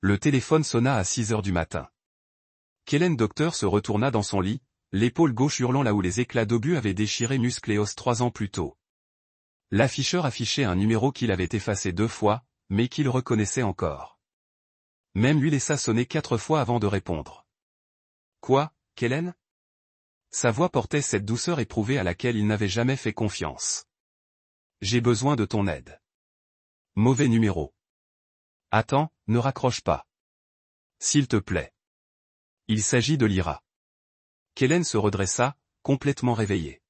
Le téléphone sonna à 6 heures du matin. Kellen Docteur se retourna dans son lit, l'épaule gauche hurlant là où les éclats d'obus avaient déchiré Muscléos 3 ans plus tôt. L'afficheur affichait un numéro qu'il avait effacé 2 fois, mais qu'il reconnaissait encore. Même lui laissa sonner 4 fois avant de répondre. Quoi, Kellen? Sa voix portait cette douceur éprouvée à laquelle il n'avait jamais fait confiance. J'ai besoin de ton aide. Mauvais numéro. Attends, ne raccroche pas. S'il te plaît. Il s'agit de Lyra. Kellen se redressa, complètement réveillé.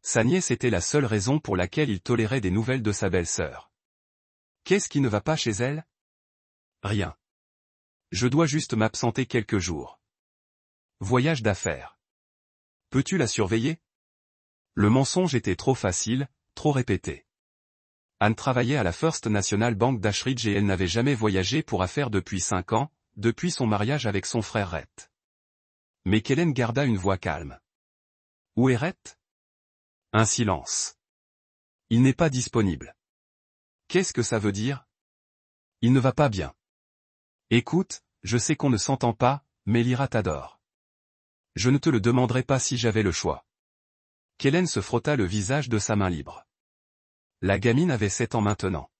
Sa nièce était la seule raison pour laquelle il tolérait des nouvelles de sa belle-sœur. Qu'est-ce qui ne va pas chez elle? Rien. Je dois juste m'absenter quelques jours. Voyage d'affaires. Peux-tu la surveiller? Le mensonge était trop facile, trop répété. Anne travaillait à la First National Bank d'Ashridge et elle n'avait jamais voyagé pour affaires depuis 5 ans, depuis son mariage avec son frère Rhett. Mais Kellen garda une voix calme. Où est Rhett? Un silence. Il n'est pas disponible. Qu'est-ce que ça veut dire? Il ne va pas bien. Écoute, je sais qu'on ne s'entend pas, mais Lyra t'adore. Je ne te le demanderai pas si j'avais le choix. Kellen se frotta le visage de sa main libre. La gamine avait 7 ans maintenant.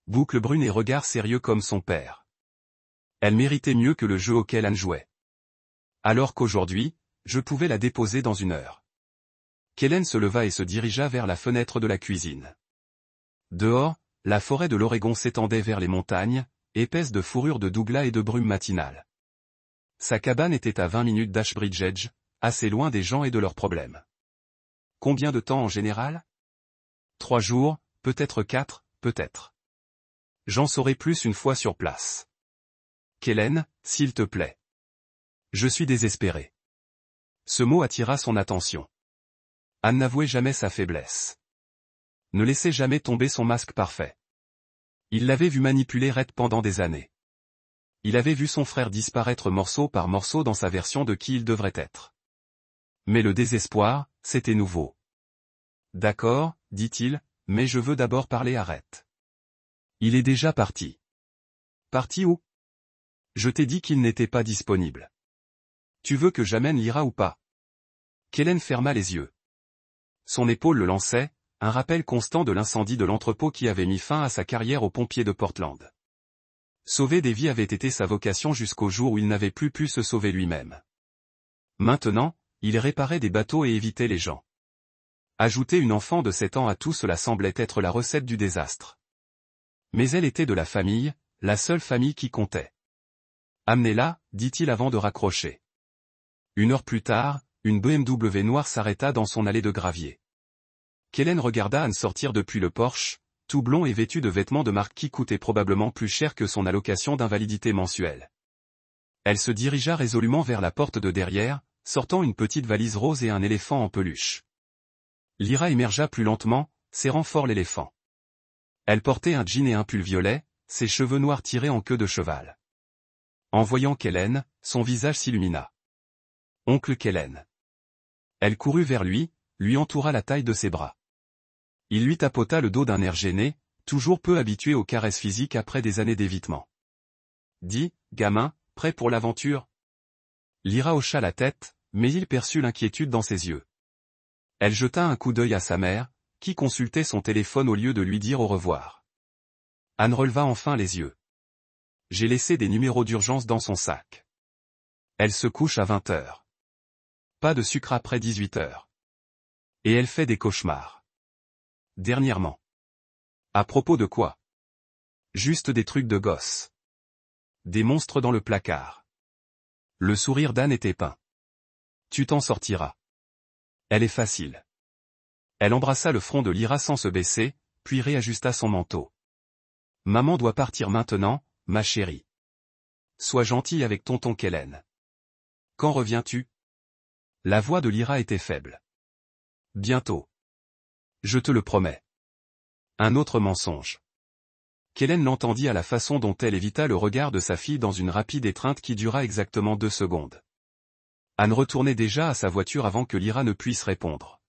Boucles brunes et regard sérieux comme son père. Elle méritait mieux que le jeu auquel Anne jouait. Alors qu'aujourd'hui, je pouvais la déposer dans 1 heure. Kellen se leva et se dirigea vers la fenêtre de la cuisine. Dehors, la forêt de l'Oregon s'étendait vers les montagnes, épaisse de fourrure de douglas et de brume matinale. Sa cabane était à 20 minutes d'Ashbridge Edge, assez loin des gens et de leurs problèmes. Combien de temps en général? 3 jours, peut-être 4, peut-être. J'en saurai plus une fois sur place. Kellen, s'il te plaît. Je suis désespéré. Ce mot attira son attention. Anne n'avouait jamais sa faiblesse. Ne laissait jamais tomber son masque parfait. Il l'avait vu manipuler Rhett pendant des années. Il avait vu son frère disparaître morceau par morceau dans sa version de qui il devrait être. Mais le désespoir, c'était nouveau. D'accord, dit-il, mais je veux d'abord parler à Rhett. Il est déjà parti. Parti où? Je t'ai dit qu'il n'était pas disponible. Tu veux que j'amène Lyra ou pas? Kellen ferma les yeux. Son épaule le lançait, un rappel constant de l'incendie de l'entrepôt qui avait mis fin à sa carrière aux pompiers de Portland. Sauver des vies avait été sa vocation jusqu'au jour où il n'avait plus pu se sauver lui-même. Maintenant, il réparait des bateaux et évitait les gens. Ajouter une enfant de 7 ans à tout cela semblait être la recette du désastre. Mais elle était de la famille, la seule famille qui comptait. Amenez-la, dit-il avant de raccrocher. 1 heure plus tard, une BMW noire s'arrêta dans son allée de gravier. Kellen regarda Anne sortir depuis le Porsche, tout blond et vêtu de vêtements de marque qui coûtaient probablement plus cher que son allocation d'invalidité mensuelle. Elle se dirigea résolument vers la porte de derrière, sortant une petite valise rose et un éléphant en peluche. Lyra émergea plus lentement, serrant fort l'éléphant. Elle portait un jean et un pull violet, ses cheveux noirs tirés en queue de cheval. En voyant Kellen, son visage s'illumina. Oncle Kellen. Elle courut vers lui entoura la taille de ses bras. Il lui tapota le dos d'un air gêné, toujours peu habitué aux caresses physiques après des années d'évitement. Dis, gamin, prêt pour l'aventure? Lyra hocha la tête, mais il perçut l'inquiétude dans ses yeux. Elle jeta un coup d'œil à sa mère, qui consultait son téléphone au lieu de lui dire au revoir. Anne releva enfin les yeux. J'ai laissé des numéros d'urgence dans son sac. Elle se couche à 20 heures. Pas de sucre après 18 heures. Et elle fait des cauchemars. Dernièrement. À propos de quoi? Juste des trucs de gosse. Des monstres dans le placard. Le sourire d'Anne était peint. Tu t'en sortiras. Elle est facile. Elle embrassa le front de Lyra sans se baisser, puis réajusta son manteau. Maman doit partir maintenant, ma chérie. Sois gentille avec tonton Kellen. Quand reviens-tu? La voix de Lyra était faible. Bientôt. Je te le promets. Un autre mensonge. Kellen l'entendit à la façon dont elle évita le regard de sa fille dans une rapide étreinte qui dura exactement 2 secondes. Anne retournait déjà à sa voiture avant que Lyra ne puisse répondre.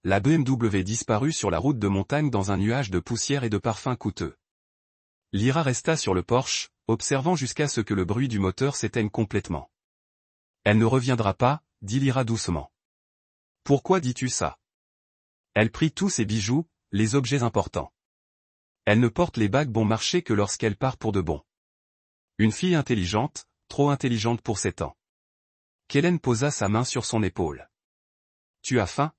La BMW disparut sur la route de montagne dans un nuage de poussière et de parfums coûteux. Lyra resta sur le porche, observant jusqu'à ce que le bruit du moteur s'éteigne complètement. Elle ne reviendra pas, dit Lyra doucement. Pourquoi dis-tu ça? Elle prit tous ses bijoux, les objets importants. Elle ne porte les bagues bon marché que lorsqu'elle part pour de bon. Une fille intelligente, trop intelligente pour 7 ans. Kellen posa sa main sur son épaule. Tu as faim?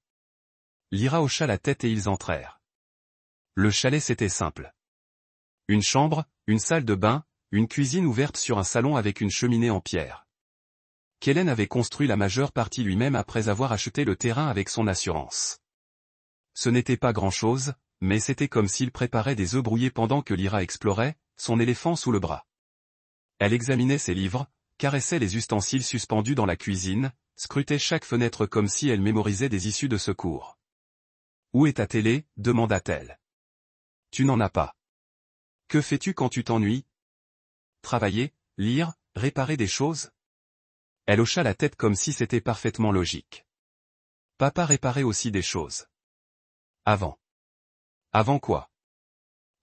Lyra hocha la tête et ils entrèrent. Le chalet c'était simple. Une chambre, une salle de bain, une cuisine ouverte sur un salon avec une cheminée en pierre. Kellen avait construit la majeure partie lui-même après avoir acheté le terrain avec son assurance. Ce n'était pas grand-chose, mais c'était comme s'il préparait des œufs brouillés pendant que Lyra explorait, son éléphant sous le bras. Elle examinait ses livres, caressait les ustensiles suspendus dans la cuisine, scrutait chaque fenêtre comme si elle mémorisait des issues de secours. « Où est ta télé » demanda-t-elle. « Tu n'en as pas. Que fais-tu quand tu t'ennuies? Travailler, lire, réparer des choses ?» Elle hocha la tête comme si c'était parfaitement logique. Papa réparait aussi des choses. Avant. Avant quoi?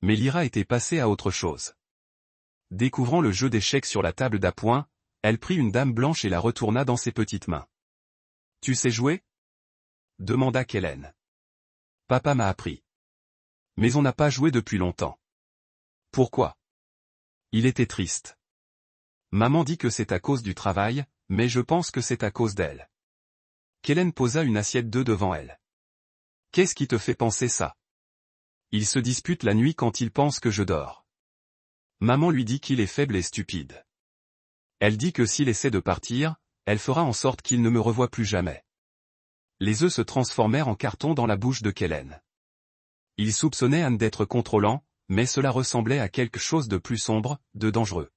Mais Lyra était passée à autre chose. Découvrant le jeu d'échecs sur la table d'appoint, elle prit une dame blanche et la retourna dans ses petites mains. « Tu sais jouer » demanda Kellen. « Papa m'a appris. Mais on n'a pas joué depuis longtemps. » Pourquoi? Il était triste. Maman dit que c'est à cause du travail, mais je pense que c'est à cause d'elle. Kellen posa une assiette d'œufs devant elle. Qu'est-ce qui te fait penser ça? Il se dispute la nuit quand il pense que je dors. Maman lui dit qu'il est faible et stupide. Elle dit que s'il essaie de partir, elle fera en sorte qu'il ne me revoie plus jamais. Les œufs se transformèrent en carton dans la bouche de Kellen. Il soupçonnait Anne d'être contrôlant, mais cela ressemblait à quelque chose de plus sombre, de dangereux.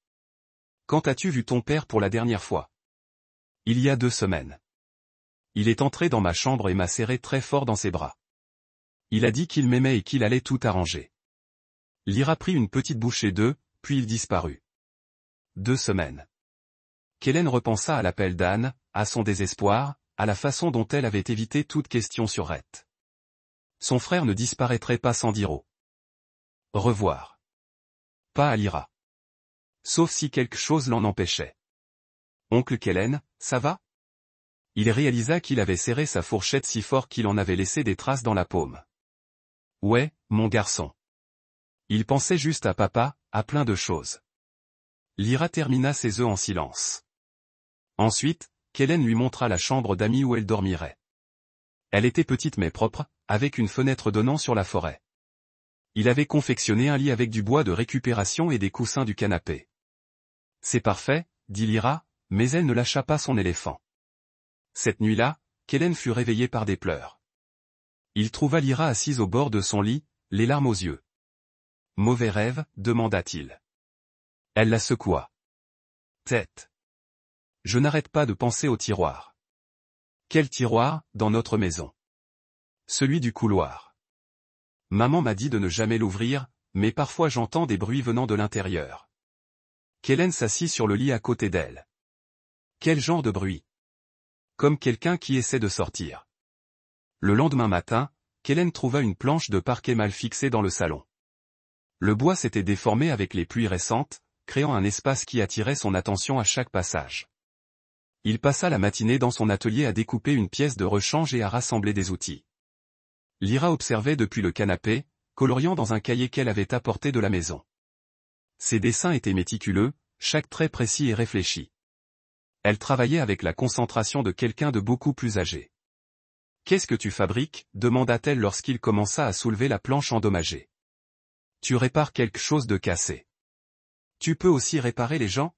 Quand as-tu vu ton père pour la dernière fois? Il y a 2 semaines. Il est entré dans ma chambre et m'a serré très fort dans ses bras. Il a dit qu'il m'aimait et qu'il allait tout arranger. Lyra prit une petite bouchée d'œufs, puis il disparut. 2 semaines. Kellen repensa à l'appel d'Anne, à son désespoir, à la façon dont elle avait évité toute question sur Rhett. Son frère ne disparaîtrait pas sans dire au revoir. Pas à Lyra. Sauf si quelque chose l'en empêchait. Oncle Kellen, ça va? Il réalisa qu'il avait serré sa fourchette si fort qu'il en avait laissé des traces dans la paume. Ouais, mon garçon. Il pensait juste à papa, à plein de choses. Lyra termina ses œufs en silence. Ensuite, Kellen lui montra la chambre d'amis où elle dormirait. Elle était petite mais propre, avec une fenêtre donnant sur la forêt. Il avait confectionné un lit avec du bois de récupération et des coussins du canapé. C'est parfait, dit Lyra, mais elle ne lâcha pas son éléphant. Cette nuit-là, Kellen fut réveillé par des pleurs. Il trouva Lyra assise au bord de son lit, les larmes aux yeux. « Mauvais rêve » demanda-t-il. Elle la secoua. « Tête. Je n'arrête pas de penser au tiroir. » « Quel tiroir, dans notre maison? » « Celui du couloir. Maman m'a dit de ne jamais l'ouvrir, mais parfois j'entends des bruits venant de l'intérieur. » Kellen s'assit sur le lit à côté d'elle. « Quel genre de bruit? » Comme quelqu'un qui essaie de sortir. Le lendemain matin, Kellen trouva une planche de parquet mal fixée dans le salon. Le bois s'était déformé avec les pluies récentes, créant un espace qui attirait son attention à chaque passage. Il passa la matinée dans son atelier à découper une pièce de rechange et à rassembler des outils. Lyra observait depuis le canapé, coloriant dans un cahier qu'elle avait apporté de la maison. Ses dessins étaient méticuleux, chaque trait précis et réfléchi. Elle travaillait avec la concentration de quelqu'un de beaucoup plus âgé. « Qu'est-ce que tu fabriques » demanda-t-elle lorsqu'il commença à soulever la planche endommagée. « Tu répares quelque chose de cassé. Tu peux aussi réparer les gens »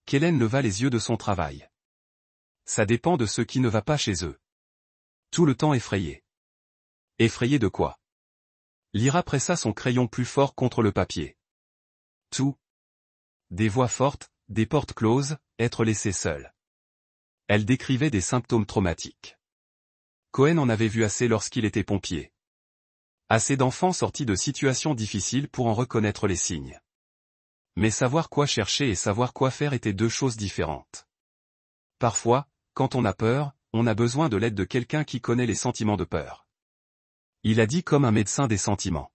Kellen leva les yeux de son travail. « Ça dépend de ce qui ne va pas chez eux. » Tout le temps effrayé. « Effrayé de quoi » Lyra pressa son crayon plus fort contre le papier. « Tout. Des voix fortes, des portes closes, être laissé seul. » Elle décrivait des symptômes traumatiques. Cohen en avait vu assez lorsqu'il était pompier. Assez d'enfants sortis de situations difficiles pour en reconnaître les signes. Mais savoir quoi chercher et savoir quoi faire étaient 2 choses différentes. Parfois, quand on a peur, on a besoin de l'aide de quelqu'un qui connaît les sentiments de peur. Il a dit comme un médecin des sentiments.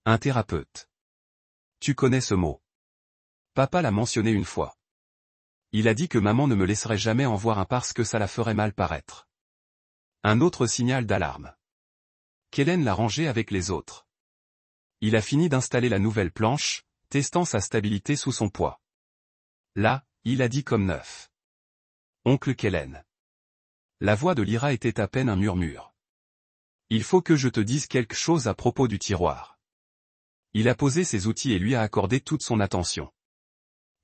Un thérapeute. Tu connais ce mot. Papa l'a mentionné une fois. Il a dit que maman ne me laisserait jamais en voir un parce que ça la ferait mal paraître. Un autre signal d'alarme. Kellen l'a rangé avec les autres. Il a fini d'installer la nouvelle planche, testant sa stabilité sous son poids. Là, il a dit comme neuf. Oncle Kellen. La voix de Lyra était à peine un murmure. Il faut que je te dise quelque chose à propos du tiroir. Il a posé ses outils et lui a accordé toute son attention.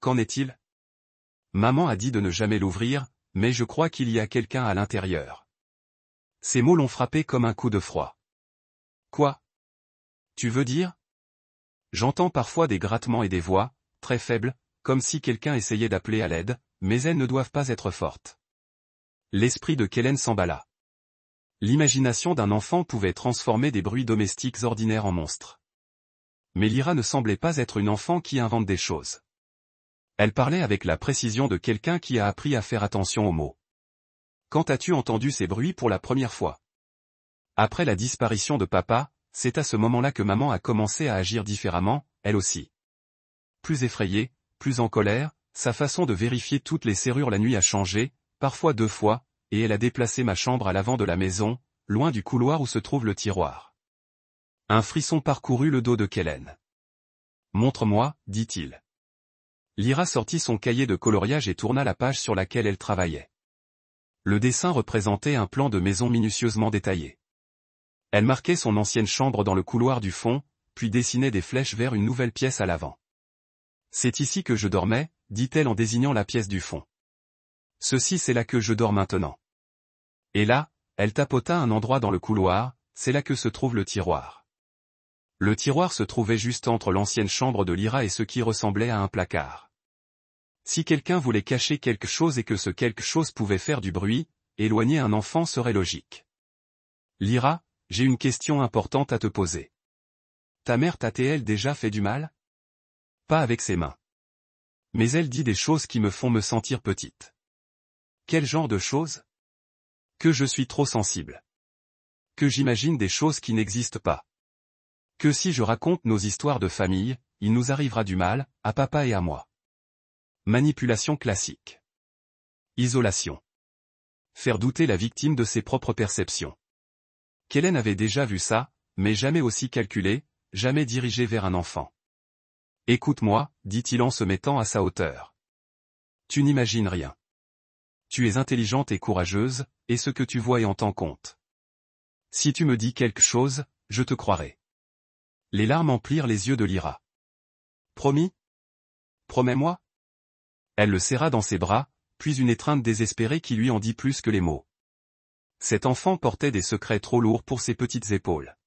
Qu'en est-il? Maman a dit de ne jamais l'ouvrir, mais je crois qu'il y a quelqu'un à l'intérieur. Ces mots l'ont frappé comme un coup de froid. Quoi? Tu veux dire? J'entends parfois des grattements et des voix, très faibles, comme si quelqu'un essayait d'appeler à l'aide, mais elles ne doivent pas être fortes. L'esprit de Kellen s'emballa. L'imagination d'un enfant pouvait transformer des bruits domestiques ordinaires en monstres. Mais Lyra ne semblait pas être une enfant qui invente des choses. Elle parlait avec la précision de quelqu'un qui a appris à faire attention aux mots. Quand as-tu entendu ces bruits pour la première fois? Après la disparition de papa, c'est à ce moment-là que maman a commencé à agir différemment, elle aussi. Plus effrayée, plus en colère, sa façon de vérifier toutes les serrures la nuit a changé, parfois 2 fois, et elle a déplacé ma chambre à l'avant de la maison, loin du couloir où se trouve le tiroir. Un frisson parcourut le dos de Kellen. Montre-moi, dit-il. Lyra sortit son cahier de coloriage et tourna la page sur laquelle elle travaillait. Le dessin représentait un plan de maison minutieusement détaillé. Elle marquait son ancienne chambre dans le couloir du fond, puis dessinait des flèches vers une nouvelle pièce à l'avant. C'est ici que je dormais, dit-elle en désignant la pièce du fond. Ceci c'est là que je dors maintenant. Et là, elle tapota un endroit dans le couloir, c'est là que se trouve le tiroir. Le tiroir se trouvait juste entre l'ancienne chambre de Lyra et ce qui ressemblait à un placard. Si quelqu'un voulait cacher quelque chose et que ce quelque chose pouvait faire du bruit, éloigner un enfant serait logique. Lyra, j'ai une question importante à te poser. Ta mère t'a-t-elle déjà fait du mal? Pas avec ses mains. Mais elle dit des choses qui me font me sentir petite. Quel genre de choses? Que je suis trop sensible. Que j'imagine des choses qui n'existent pas. Que si je raconte nos histoires de famille, il nous arrivera du mal, à papa et à moi. Manipulation classique. Isolation. Faire douter la victime de ses propres perceptions. Kellen avait déjà vu ça, mais jamais aussi calculé, jamais dirigé vers un enfant. Écoute-moi, dit-il en se mettant à sa hauteur. Tu n'imagines rien. Tu es intelligente et courageuse, et ce que tu vois et entends compte. Si tu me dis quelque chose, je te croirai. Les larmes emplirent les yeux de Lyra. Promis? Promets-moi? Elle le serra dans ses bras, puis une étreinte désespérée qui lui en dit plus que les mots. Cet enfant portait des secrets trop lourds pour ses petites épaules.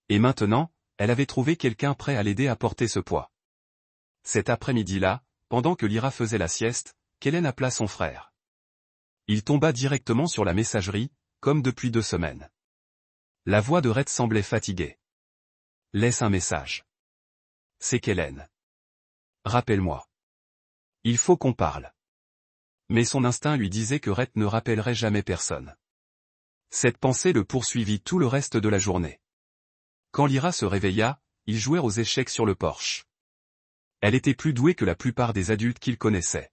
Et maintenant, elle avait trouvé quelqu'un prêt à l'aider à porter ce poids. Cet après-midi-là, pendant que Lyra faisait la sieste, Kellen appela son frère. Il tomba directement sur la messagerie, comme depuis 2 semaines. La voix de Rhett semblait fatiguée. Laisse un message. C'est Kellen. Rappelle-moi. Il faut qu'on parle. Mais son instinct lui disait que Rhett ne rappellerait jamais personne. Cette pensée le poursuivit tout le reste de la journée. Quand Lyra se réveilla, ils jouèrent aux échecs sur le porche. Elle était plus douée que la plupart des adultes qu'il connaissait.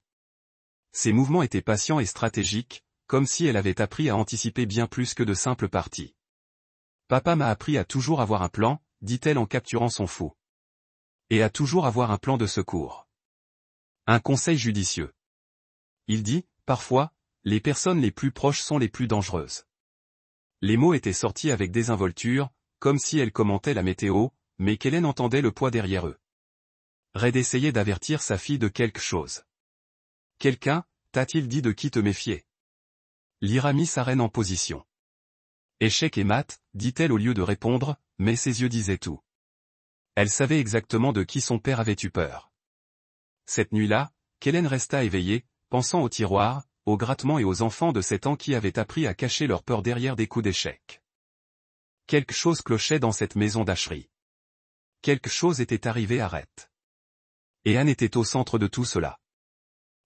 Ses mouvements étaient patients et stratégiques, comme si elle avait appris à anticiper bien plus que de simples parties. Papa m'a appris à toujours avoir un plan, dit-elle en capturant son fou. Et à toujours avoir un plan de secours. Un conseil judicieux. Il dit, parfois, les personnes les plus proches sont les plus dangereuses. Les mots étaient sortis avec désinvolture, comme si elle commentait la météo, mais Kellen entendait le poids derrière eux. Red essayait d'avertir sa fille de quelque chose. Quelqu'un, t'a-t-il dit de qui te méfier? Lyra mit sa reine en position. Échec et mat, dit-elle au lieu de répondre, mais ses yeux disaient tout. Elle savait exactement de qui son père avait eu peur. Cette nuit-là, Kellen resta éveillée, pensant au tiroir, aux grattements et aux enfants de 7 ans qui avaient appris à cacher leur peur derrière des coups d'échec. Quelque chose clochait dans cette maison d'Acherie. Quelque chose était arrivé à Rhett. Et Anne était au centre de tout cela.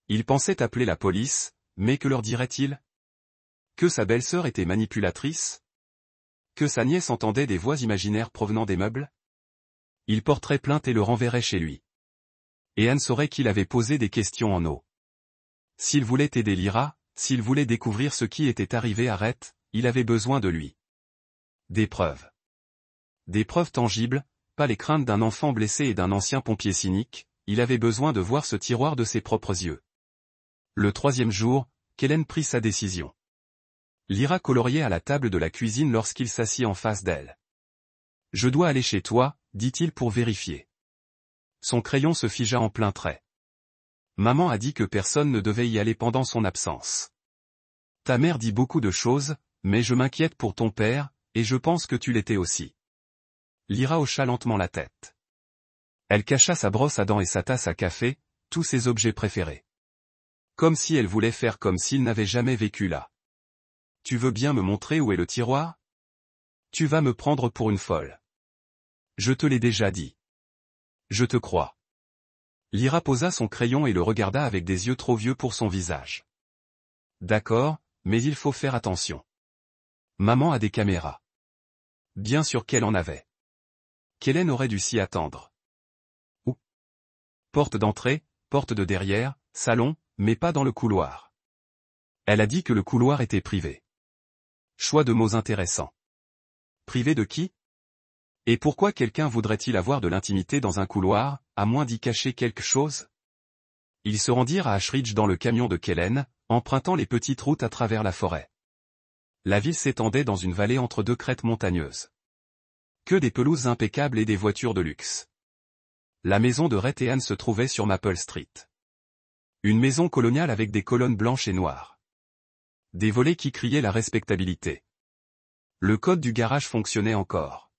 Il pensait appeler la police, mais que leur dirait-il? Que sa belle-sœur était manipulatrice? Que sa nièce entendait des voix imaginaires provenant des meubles? il porterait plainte et le renverrait chez lui. Et Anne saurait qu'il avait posé des questions en eau. S'il voulait aider Lyra, s'il voulait découvrir ce qui était arrivé à Rhett, il avait besoin de lui. Des preuves. Des preuves tangibles, pas les craintes d'un enfant blessé et d'un ancien pompier cynique, il avait besoin de voir ce tiroir de ses propres yeux. Le 3e jour, Kellen prit sa décision. Lyra coloriait à la table de la cuisine lorsqu'il s'assit en face d'elle. « Je dois aller chez toi, dit-il pour vérifier. » Son crayon se figea en plein trait. Maman a dit que personne ne devait y aller pendant son absence. Ta mère dit beaucoup de choses, mais je m'inquiète pour ton père, et je pense que tu l'étais aussi. Lyra hocha lentement la tête. Elle cacha sa brosse à dents et sa tasse à café, tous ses objets préférés. Comme si elle voulait faire comme s'il n'avait jamais vécu là. Tu veux bien me montrer où est le tiroir? Tu vas me prendre pour une folle. Je te l'ai déjà dit. Je te crois. Lyra posa son crayon et le regarda avec des yeux trop vieux pour son visage. D'accord, mais il faut faire attention. Maman a des caméras. Bien sûr qu'elle en avait. Kellen aurait dû s'y attendre. Où? Porte d'entrée, porte de derrière, salon, mais pas dans le couloir. Elle a dit que le couloir était privé. Choix de mots intéressants. Privé de qui? Et pourquoi quelqu'un voudrait-il avoir de l'intimité dans un couloir, à moins d'y cacher quelque chose? Ils se rendirent à Ashridge dans le camion de Kellen, empruntant les petites routes à travers la forêt. La ville s'étendait dans une vallée entre deux crêtes montagneuses. Que des pelouses impeccables et des voitures de luxe. La maison de Rhett et Anne se trouvait sur Maple Street. Une maison coloniale avec des colonnes blanches et noires. Des volets qui criaient la respectabilité. Le code du garage fonctionnait encore.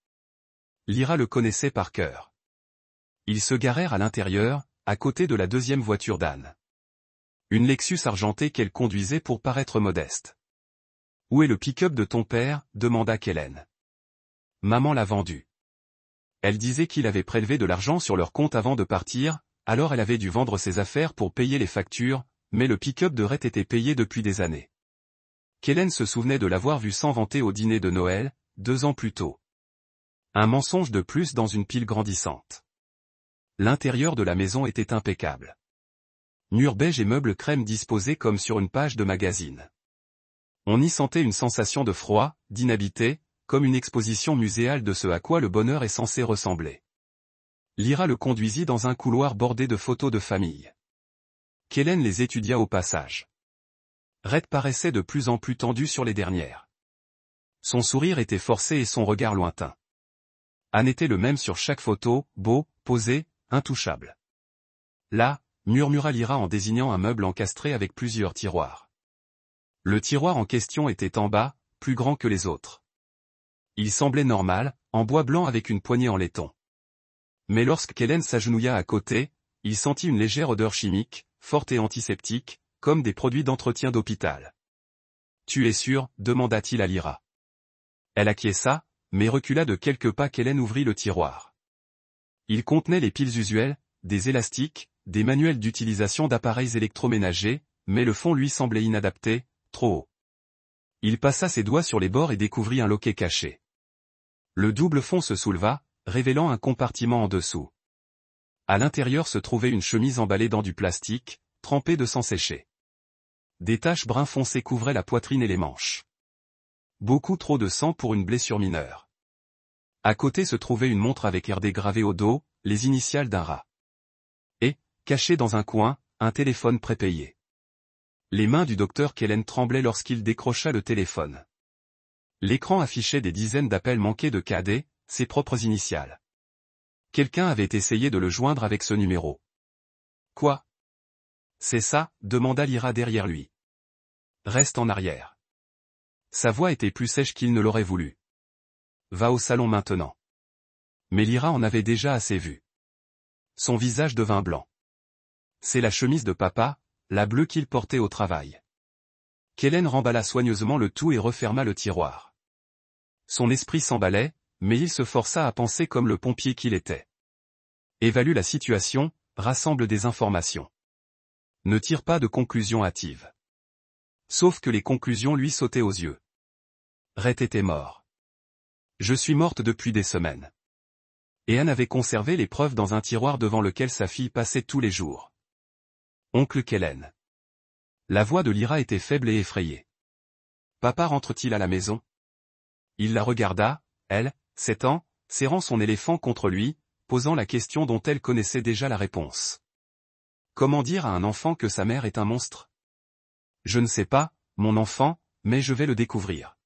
Lyra le connaissait par cœur. Ils se garèrent à l'intérieur, à côté de la 2e voiture d'Anne. Une Lexus argentée qu'elle conduisait pour paraître modeste. « Où est le pick-up de ton père ?» demanda Kellen. Maman l'a vendu. Elle disait qu'il avait prélevé de l'argent sur leur compte avant de partir, alors elle avait dû vendre ses affaires pour payer les factures, mais le pick-up de Rhett était payé depuis des années. Kellen se souvenait de l'avoir vu s'en vanter au dîner de Noël, 2 ans plus tôt. Un mensonge de plus dans une pile grandissante. L'intérieur de la maison était impeccable. Murs beige et meubles crème disposés comme sur une page de magazine. On y sentait une sensation de froid, d'inhabité, comme une exposition muséale de ce à quoi le bonheur est censé ressembler. Lyra le conduisit dans un couloir bordé de photos de famille. Kellen les étudia au passage. Rhett paraissait de plus en plus tendu sur les dernières. Son sourire était forcé et son regard lointain. Anne était le même sur chaque photo, beau, posé, intouchable. Là, murmura Lyra en désignant un meuble encastré avec plusieurs tiroirs. Le tiroir en question était en bas, plus grand que les autres. Il semblait normal, en bois blanc avec une poignée en laiton. Mais lorsque Kellen s'agenouilla à côté, il sentit une légère odeur chimique, forte et antiseptique, comme des produits d'entretien d'hôpital. « Tu es sûr ?» demanda-t-il à Lyra. Elle acquiesça, mais recula de quelques pas. Kellen ouvrit le tiroir. Il contenait les piles usuelles, des élastiques, des manuels d'utilisation d'appareils électroménagers, mais le fond lui semblait inadapté, trop haut. Il passa ses doigts sur les bords et découvrit un loquet caché. Le double fond se souleva, révélant un compartiment en dessous. À l'intérieur se trouvait une chemise emballée dans du plastique, trempée de sang séché. Des taches brun foncé couvraient la poitrine et les manches. Beaucoup trop de sang pour une blessure mineure. À côté se trouvait une montre avec RD gravé au dos, les initiales d'un rat. Et, caché dans un coin, un téléphone prépayé. Les mains du docteur Kellen tremblaient lorsqu'il décrocha le téléphone. L'écran affichait des dizaines d'appels manqués de KD, ses propres initiales. Quelqu'un avait essayé de le joindre avec ce numéro. Quoi? C'est ça, demanda Lyra derrière lui. Reste en arrière. Sa voix était plus sèche qu'il ne l'aurait voulu. Va au salon maintenant. Mais Lyra en avait déjà assez vu. Son visage devint blanc. C'est la chemise de papa, la bleue qu'il portait au travail. Kellen remballa soigneusement le tout et referma le tiroir. Son esprit s'emballait, mais il se força à penser comme le pompier qu'il était. Évalue la situation, rassemble des informations. Ne tire pas de conclusions hâtives. Sauf que les conclusions lui sautaient aux yeux. Rhett était mort. Je suis morte depuis des semaines. Et Anne avait conservé les preuves dans un tiroir devant lequel sa fille passait tous les jours. Oncle Kellen. La voix de Lyra était faible et effrayée. Papa rentre-t-il à la maison? Il la regarda, elle, 7 ans, serrant son éléphant contre lui, posant la question dont elle connaissait déjà la réponse. Comment dire à un enfant que sa mère est un monstre? Je ne sais pas, mon enfant, mais je vais le découvrir.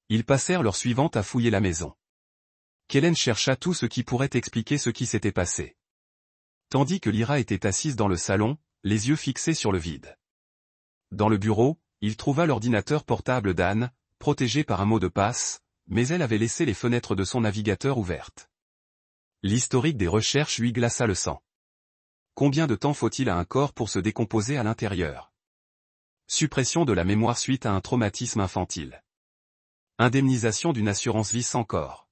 Ils passèrent l'heure suivante à fouiller la maison. Kellen chercha tout ce qui pourrait expliquer ce qui s'était passé. Tandis que Lyra était assise dans le salon, les yeux fixés sur le vide. Dans le bureau, il trouva l'ordinateur portable d'Anne, protégé par un mot de passe, mais elle avait laissé les fenêtres de son navigateur ouvertes. L'historique des recherches lui glaça le sang. Combien de temps faut-il à un corps pour se décomposer à l'intérieur? Suppression de la mémoire suite à un traumatisme infantile. Indemnisation d'une assurance vie sans corps.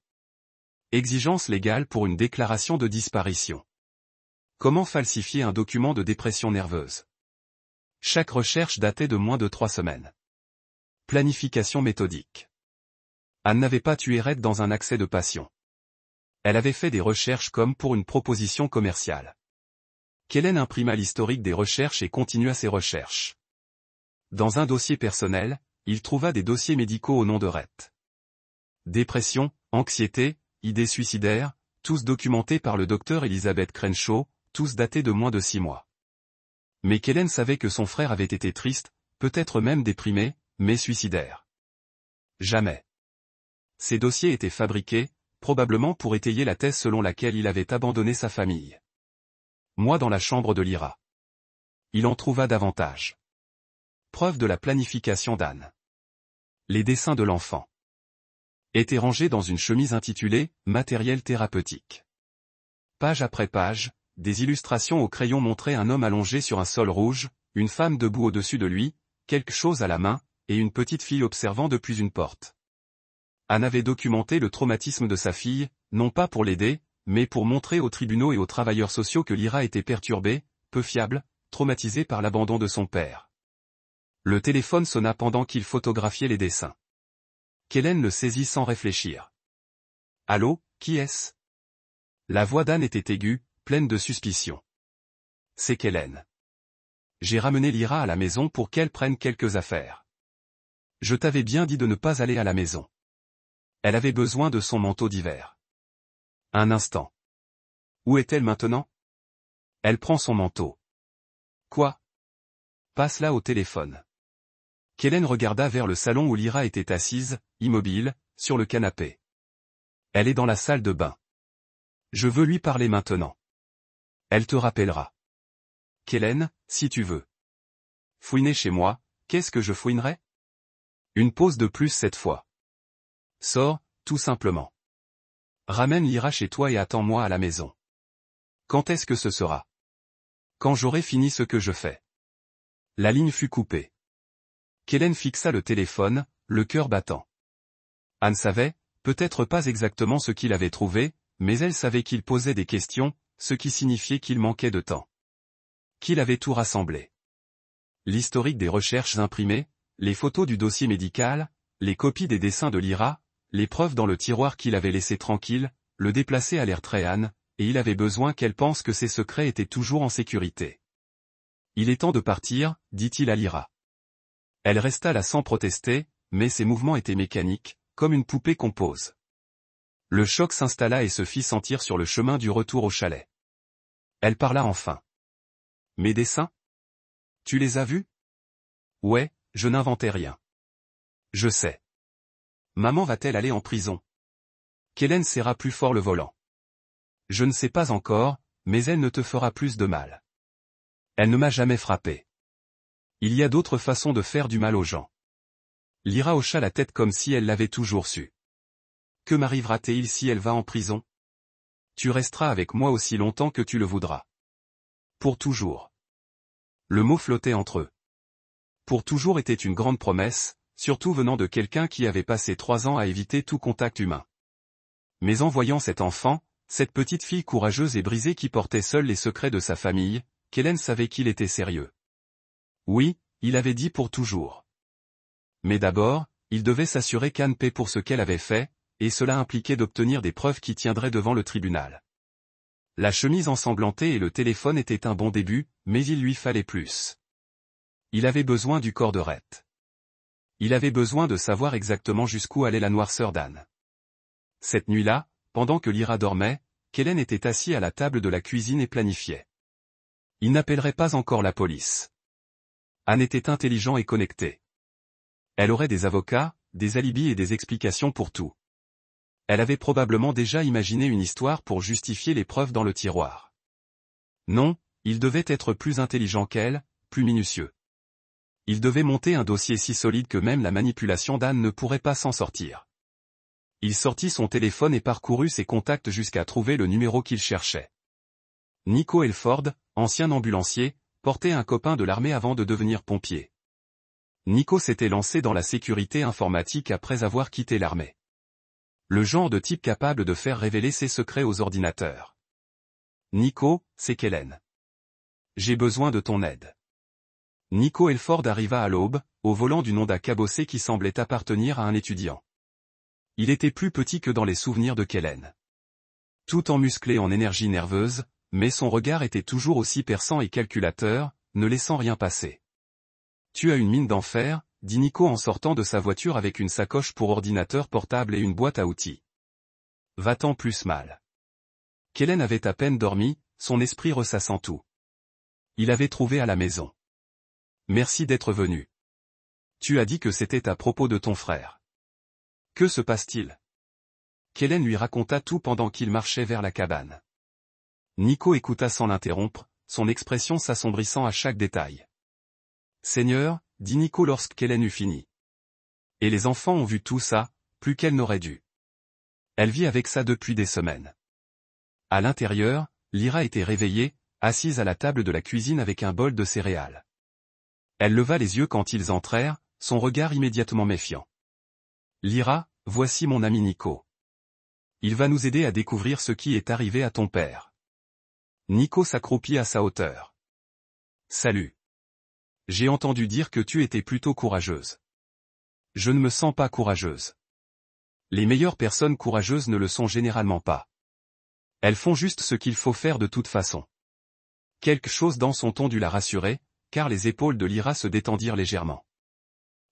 Exigence légale pour une déclaration de disparition. Comment falsifier un document de dépression nerveuse? Chaque recherche datait de moins de 3 semaines. Planification méthodique. Anne n'avait pas tué Red dans un accès de passion. Elle avait fait des recherches comme pour une proposition commerciale. Kellen imprima l'historique des recherches et continua ses recherches. Dans un dossier personnel, il trouva des dossiers médicaux au nom de Rhett. Dépression, anxiété, idées suicidaires, tous documentés par le docteur Elizabeth Crenshaw, tous datés de moins de 6 mois. Mais Kellen savait que son frère avait été triste, peut-être même déprimé, mais suicidaire. Jamais. Ces dossiers étaient fabriqués, probablement pour étayer la thèse selon laquelle il avait abandonné sa famille. Moi dans la chambre de Lyra. Il en trouva davantage. Preuve de la planification d'Anne. Les dessins de l'enfant étaient rangés dans une chemise intitulée « Matériel thérapeutique ». Page après page, des illustrations au crayon montraient un homme allongé sur un sol rouge, une femme debout au-dessus de lui, quelque chose à la main, et une petite fille observant depuis une porte. Anne avait documenté le traumatisme de sa fille, non pas pour l'aider, mais pour montrer aux tribunaux et aux travailleurs sociaux que Lyra était perturbée, peu fiable, traumatisée par l'abandon de son père. Le téléphone sonna pendant qu'il photographiait les dessins. Kellen le saisit sans réfléchir. « Allô, qui est-ce » La voix d'Anne était aiguë, pleine de suspicion. « C'est Kellen. J'ai ramené Lyra à la maison pour qu'elle prenne quelques affaires. Je t'avais bien dit de ne pas aller à la maison. Elle avait besoin de son manteau d'hiver. » Un instant. Où est-elle maintenant? Elle prend son manteau. Quoi? Passe-la au téléphone. Kellen regarda vers le salon où Lyra était assise, immobile, sur le canapé. Elle est dans la salle de bain. Je veux lui parler maintenant. Elle te rappellera. Kellen, si tu veux. Fouiner chez moi, qu'est-ce que je fouinerais? Une pause de plus cette fois. Sors, tout simplement. Ramène Lyra chez toi et attends-moi à la maison. Quand est-ce que ce sera? Quand j'aurai fini ce que je fais. La ligne fut coupée. Kellen fixa le téléphone, le cœur battant. Anne savait, peut-être pas exactement ce qu'il avait trouvé, mais elle savait qu'il posait des questions, ce qui signifiait qu'il manquait de temps. Qu'il avait tout rassemblé. L'historique des recherches imprimées, les photos du dossier médical, les copies des dessins de Lyra, les preuves dans le tiroir qu'il avait laissé tranquille, le déplaçait à l'air très Anne, et il avait besoin qu'elle pense que ses secrets étaient toujours en sécurité. Il est temps de partir, dit-il à Lyra. Elle resta là sans protester, mais ses mouvements étaient mécaniques, comme une poupée qu'on pose. Le choc s'installa et se fit sentir sur le chemin du retour au chalet. Elle parla enfin. Mes dessins? Tu les as vus? Ouais, je n'inventais rien. Je sais. Maman va-t-elle aller en prison? Kellen serra plus fort le volant. Je ne sais pas encore, mais elle ne te fera plus de mal. Elle ne m'a jamais frappé. Il y a d'autres façons de faire du mal aux gens. Lyra hocha la tête comme si elle l'avait toujours su. Que m'arrivera-t-il si elle va en prison? Tu resteras avec moi aussi longtemps que tu le voudras. Pour toujours. Le mot flottait entre eux. Pour toujours était une grande promesse, surtout venant de quelqu'un qui avait passé 3 ans à éviter tout contact humain. Mais en voyant cet enfant, cette petite fille courageuse et brisée qui portait seule les secrets de sa famille, Kellen savait qu'il était sérieux. Oui, il avait dit pour toujours. Mais d'abord, il devait s'assurer qu'Anne paie pour ce qu'elle avait fait, et cela impliquait d'obtenir des preuves qui tiendraient devant le tribunal. La chemise ensanglantée et le téléphone étaient un bon début, mais il lui fallait plus. Il avait besoin du corps de Rhett. Il avait besoin de savoir exactement jusqu'où allait la noirceur d'Anne. Cette nuit-là, pendant que Lyra dormait, Kellen était assis à la table de la cuisine et planifiait. Il n'appellerait pas encore la police. Anne était intelligent et connecté. Elle aurait des avocats, des alibis et des explications pour tout. Elle avait probablement déjà imaginé une histoire pour justifier les preuves dans le tiroir. Non, il devait être plus intelligent qu'elle, plus minutieux. Il devait monter un dossier si solide que même la manipulation d'Anne ne pourrait pas s'en sortir. Il sortit son téléphone et parcourut ses contacts jusqu'à trouver le numéro qu'il cherchait. Nico Elford, ancien ambulancier, portait un copain de l'armée avant de devenir pompier. Nico s'était lancé dans la sécurité informatique après avoir quitté l'armée. Le genre de type capable de faire révéler ses secrets aux ordinateurs. Nico, c'est Kellen. J'ai besoin de ton aide. Nico Elford arriva à l'aube, au volant d'une Honda cabossée qui semblait appartenir à un étudiant. Il était plus petit que dans les souvenirs de Kellen. Tout en musclé en énergie nerveuse, mais son regard était toujours aussi perçant et calculateur, ne laissant rien passer. Tu as une mine d'enfer, dit Nico en sortant de sa voiture avec une sacoche pour ordinateur portable et une boîte à outils. Va-t'en plus mal. Kellen avait à peine dormi, son esprit ressassant tout. Il avait trouvé à la maison. Merci d'être venu. Tu as dit que c'était à propos de ton frère. Que se passe-t-il? Kellen lui raconta tout pendant qu'il marchait vers la cabane. Nico écouta sans l'interrompre, son expression s'assombrissant à chaque détail. Seigneur, dit Nico lorsque Kellen eut fini. Et les enfants ont vu tout ça, plus qu'elle n'aurait dû. Elle vit avec ça depuis des semaines. À l'intérieur, Lyra était réveillée, assise à la table de la cuisine avec un bol de céréales. Elle leva les yeux quand ils entrèrent, son regard immédiatement méfiant. Lyra, voici mon ami Nico. Il va nous aider à découvrir ce qui est arrivé à ton père. Nico s'accroupit à sa hauteur. Salut. J'ai entendu dire que tu étais plutôt courageuse. Je ne me sens pas courageuse. Les meilleures personnes courageuses ne le sont généralement pas. Elles font juste ce qu'il faut faire de toute façon. Quelque chose dans son ton dut la rassurer, car les épaules de Lyra se détendirent légèrement.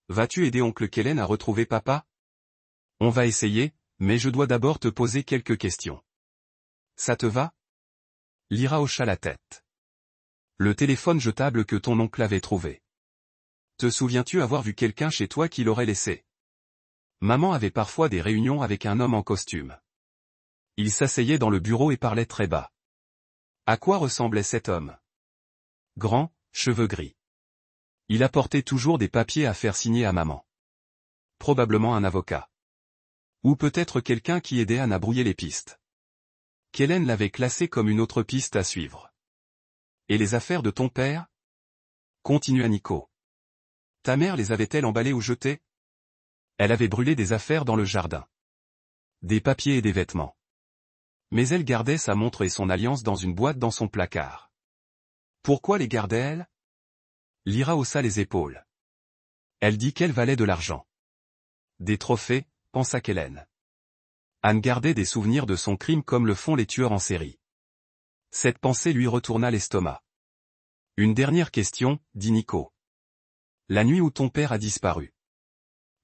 Vas-tu aider oncle Kellen à retrouver papa? On va essayer, mais je dois d'abord te poser quelques questions. Ça te va? Lyra hocha la tête. Le téléphone jetable que ton oncle avait trouvé. Te souviens-tu avoir vu quelqu'un chez toi qui l'aurait laissé? Maman avait parfois des réunions avec un homme en costume. Il s'asseyait dans le bureau et parlait très bas. À quoi ressemblait cet homme? Grand, cheveux gris. Il apportait toujours des papiers à faire signer à maman. Probablement un avocat. Ou peut-être quelqu'un qui aidait Anne à brouiller les pistes. Kellen l'avait classé comme une autre piste à suivre. Et les affaires de ton père? Continua Nico. Ta mère les avait-elle emballées ou jetées? Elle avait brûlé des affaires dans le jardin. Des papiers et des vêtements. Mais elle gardait sa montre et son alliance dans une boîte dans son placard. Pourquoi les gardait-elle? Lyra haussa les épaules. Elle dit qu'elle valait de l'argent. Des trophées, pensa Kellen. Anne gardait des souvenirs de son crime comme le font les tueurs en série. Cette pensée lui retourna l'estomac. Une dernière question, dit Nico. La nuit où ton père a disparu.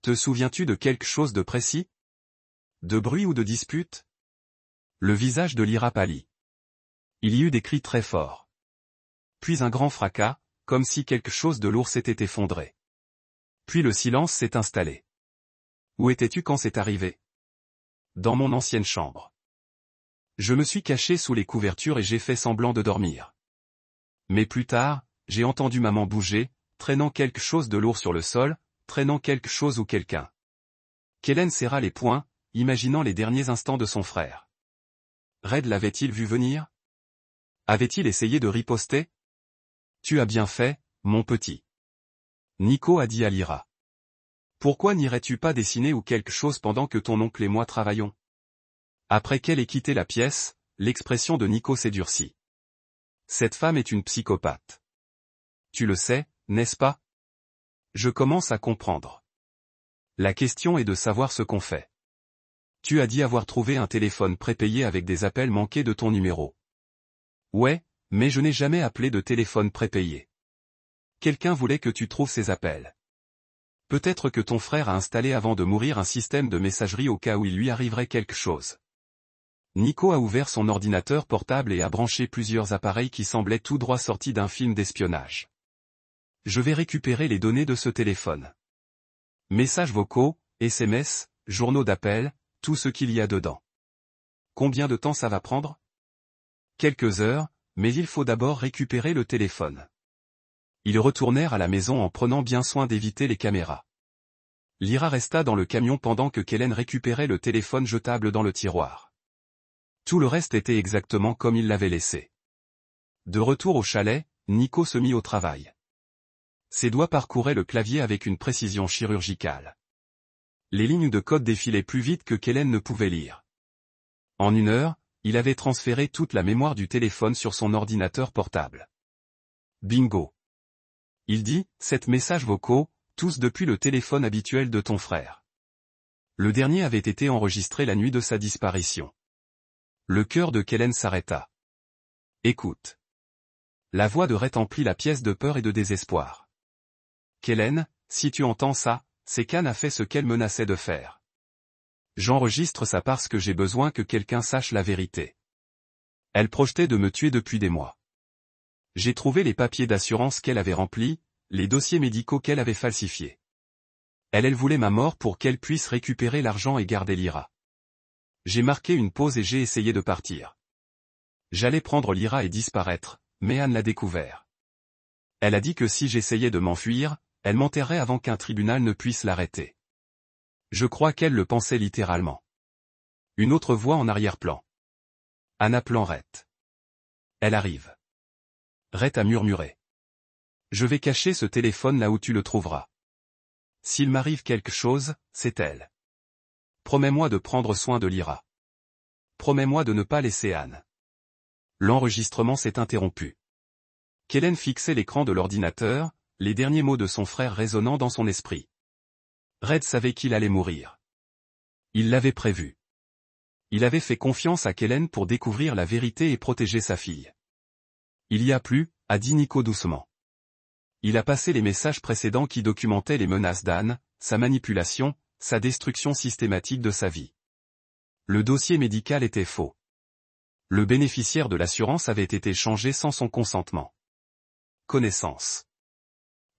Te souviens-tu de quelque chose de précis? De bruit ou de dispute? Le visage de Lyra pâlit. Il y eut des cris très forts. Puis un grand fracas, comme si quelque chose de lourd s'était effondré. Puis le silence s'est installé. Où étais-tu quand c'est arrivé? Dans mon ancienne chambre. Je me suis caché sous les couvertures et j'ai fait semblant de dormir. Mais plus tard, j'ai entendu maman bouger, traînant quelque chose de lourd sur le sol, traînant quelque chose ou quelqu'un. Kellen serra les poings, imaginant les derniers instants de son frère. Red l'avait-il vu venir? Avait-il essayé de riposter? Tu as bien fait, mon petit. Nico a dit à Lyra. Pourquoi n'irais-tu pas dessiner ou quelque chose pendant que ton oncle et moi travaillons? Après qu'elle ait quitté la pièce, l'expression de Nico s'est durcie. Cette femme est une psychopathe. Tu le sais, n'est-ce pas? Je commence à comprendre. La question est de savoir ce qu'on fait. Tu as dit avoir trouvé un téléphone prépayé avec des appels manqués de ton numéro. Ouais, mais je n'ai jamais appelé de téléphone prépayé. Quelqu'un voulait que tu trouves ces appels. Peut-être que ton frère a installé avant de mourir un système de messagerie au cas où il lui arriverait quelque chose. Nico a ouvert son ordinateur portable et a branché plusieurs appareils qui semblaient tout droit sortis d'un film d'espionnage. Je vais récupérer les données de ce téléphone. Messages vocaux, SMS, journaux d'appel, tout ce qu'il y a dedans. Combien de temps ça va prendre? Quelques heures, mais il faut d'abord récupérer le téléphone. Ils retournèrent à la maison en prenant bien soin d'éviter les caméras. Lyra resta dans le camion pendant que Kellen récupérait le téléphone jetable dans le tiroir. Tout le reste était exactement comme il l'avait laissé. De retour au chalet, Nico se mit au travail. Ses doigts parcouraient le clavier avec une précision chirurgicale. Les lignes de code défilaient plus vite que Kellen ne pouvait lire. En 1 heure, il avait transféré toute la mémoire du téléphone sur son ordinateur portable. Bingo. Il dit, 7 messages vocaux, tous depuis le téléphone habituel de ton frère. Le dernier avait été enregistré la nuit de sa disparition. Le cœur de Kellen s'arrêta. Écoute. La voix de Rhett emplit la pièce de peur et de désespoir. Kellen, si tu entends ça, c'est qu'Anne a fait ce qu'elle menaçait de faire. J'enregistre ça parce que j'ai besoin que quelqu'un sache la vérité. Elle projetait de me tuer depuis des mois. J'ai trouvé les papiers d'assurance qu'elle avait remplis, les dossiers médicaux qu'elle avait falsifiés. Elle voulait ma mort pour qu'elle puisse récupérer l'argent et garder Lyra. J'ai marqué une pause et j'ai essayé de partir. J'allais prendre Lyra et disparaître, mais Anne l'a découvert. Elle a dit que si j'essayais de m'enfuir, elle m'enterrait avant qu'un tribunal ne puisse l'arrêter. Je crois qu'elle le pensait littéralement. Une autre voix en arrière-plan. Anne appelant Rhett. Elle arrive. Rhett a murmuré. Je vais cacher ce téléphone là où tu le trouveras. S'il m'arrive quelque chose, c'est elle. Promets-moi de prendre soin de Lyra. Promets-moi de ne pas laisser Anne. L'enregistrement s'est interrompu. Kellen fixait l'écran de l'ordinateur, les derniers mots de son frère résonnant dans son esprit. Rhett savait qu'il allait mourir. Il l'avait prévu. Il avait fait confiance à Kellen pour découvrir la vérité et protéger sa fille. Il y a plus, a dit Nico doucement. Il a passé les messages précédents qui documentaient les menaces d'Anne, sa manipulation, sa destruction systématique de sa vie. Le dossier médical était faux. Le bénéficiaire de l'assurance avait été changé sans son consentement. Connaissance.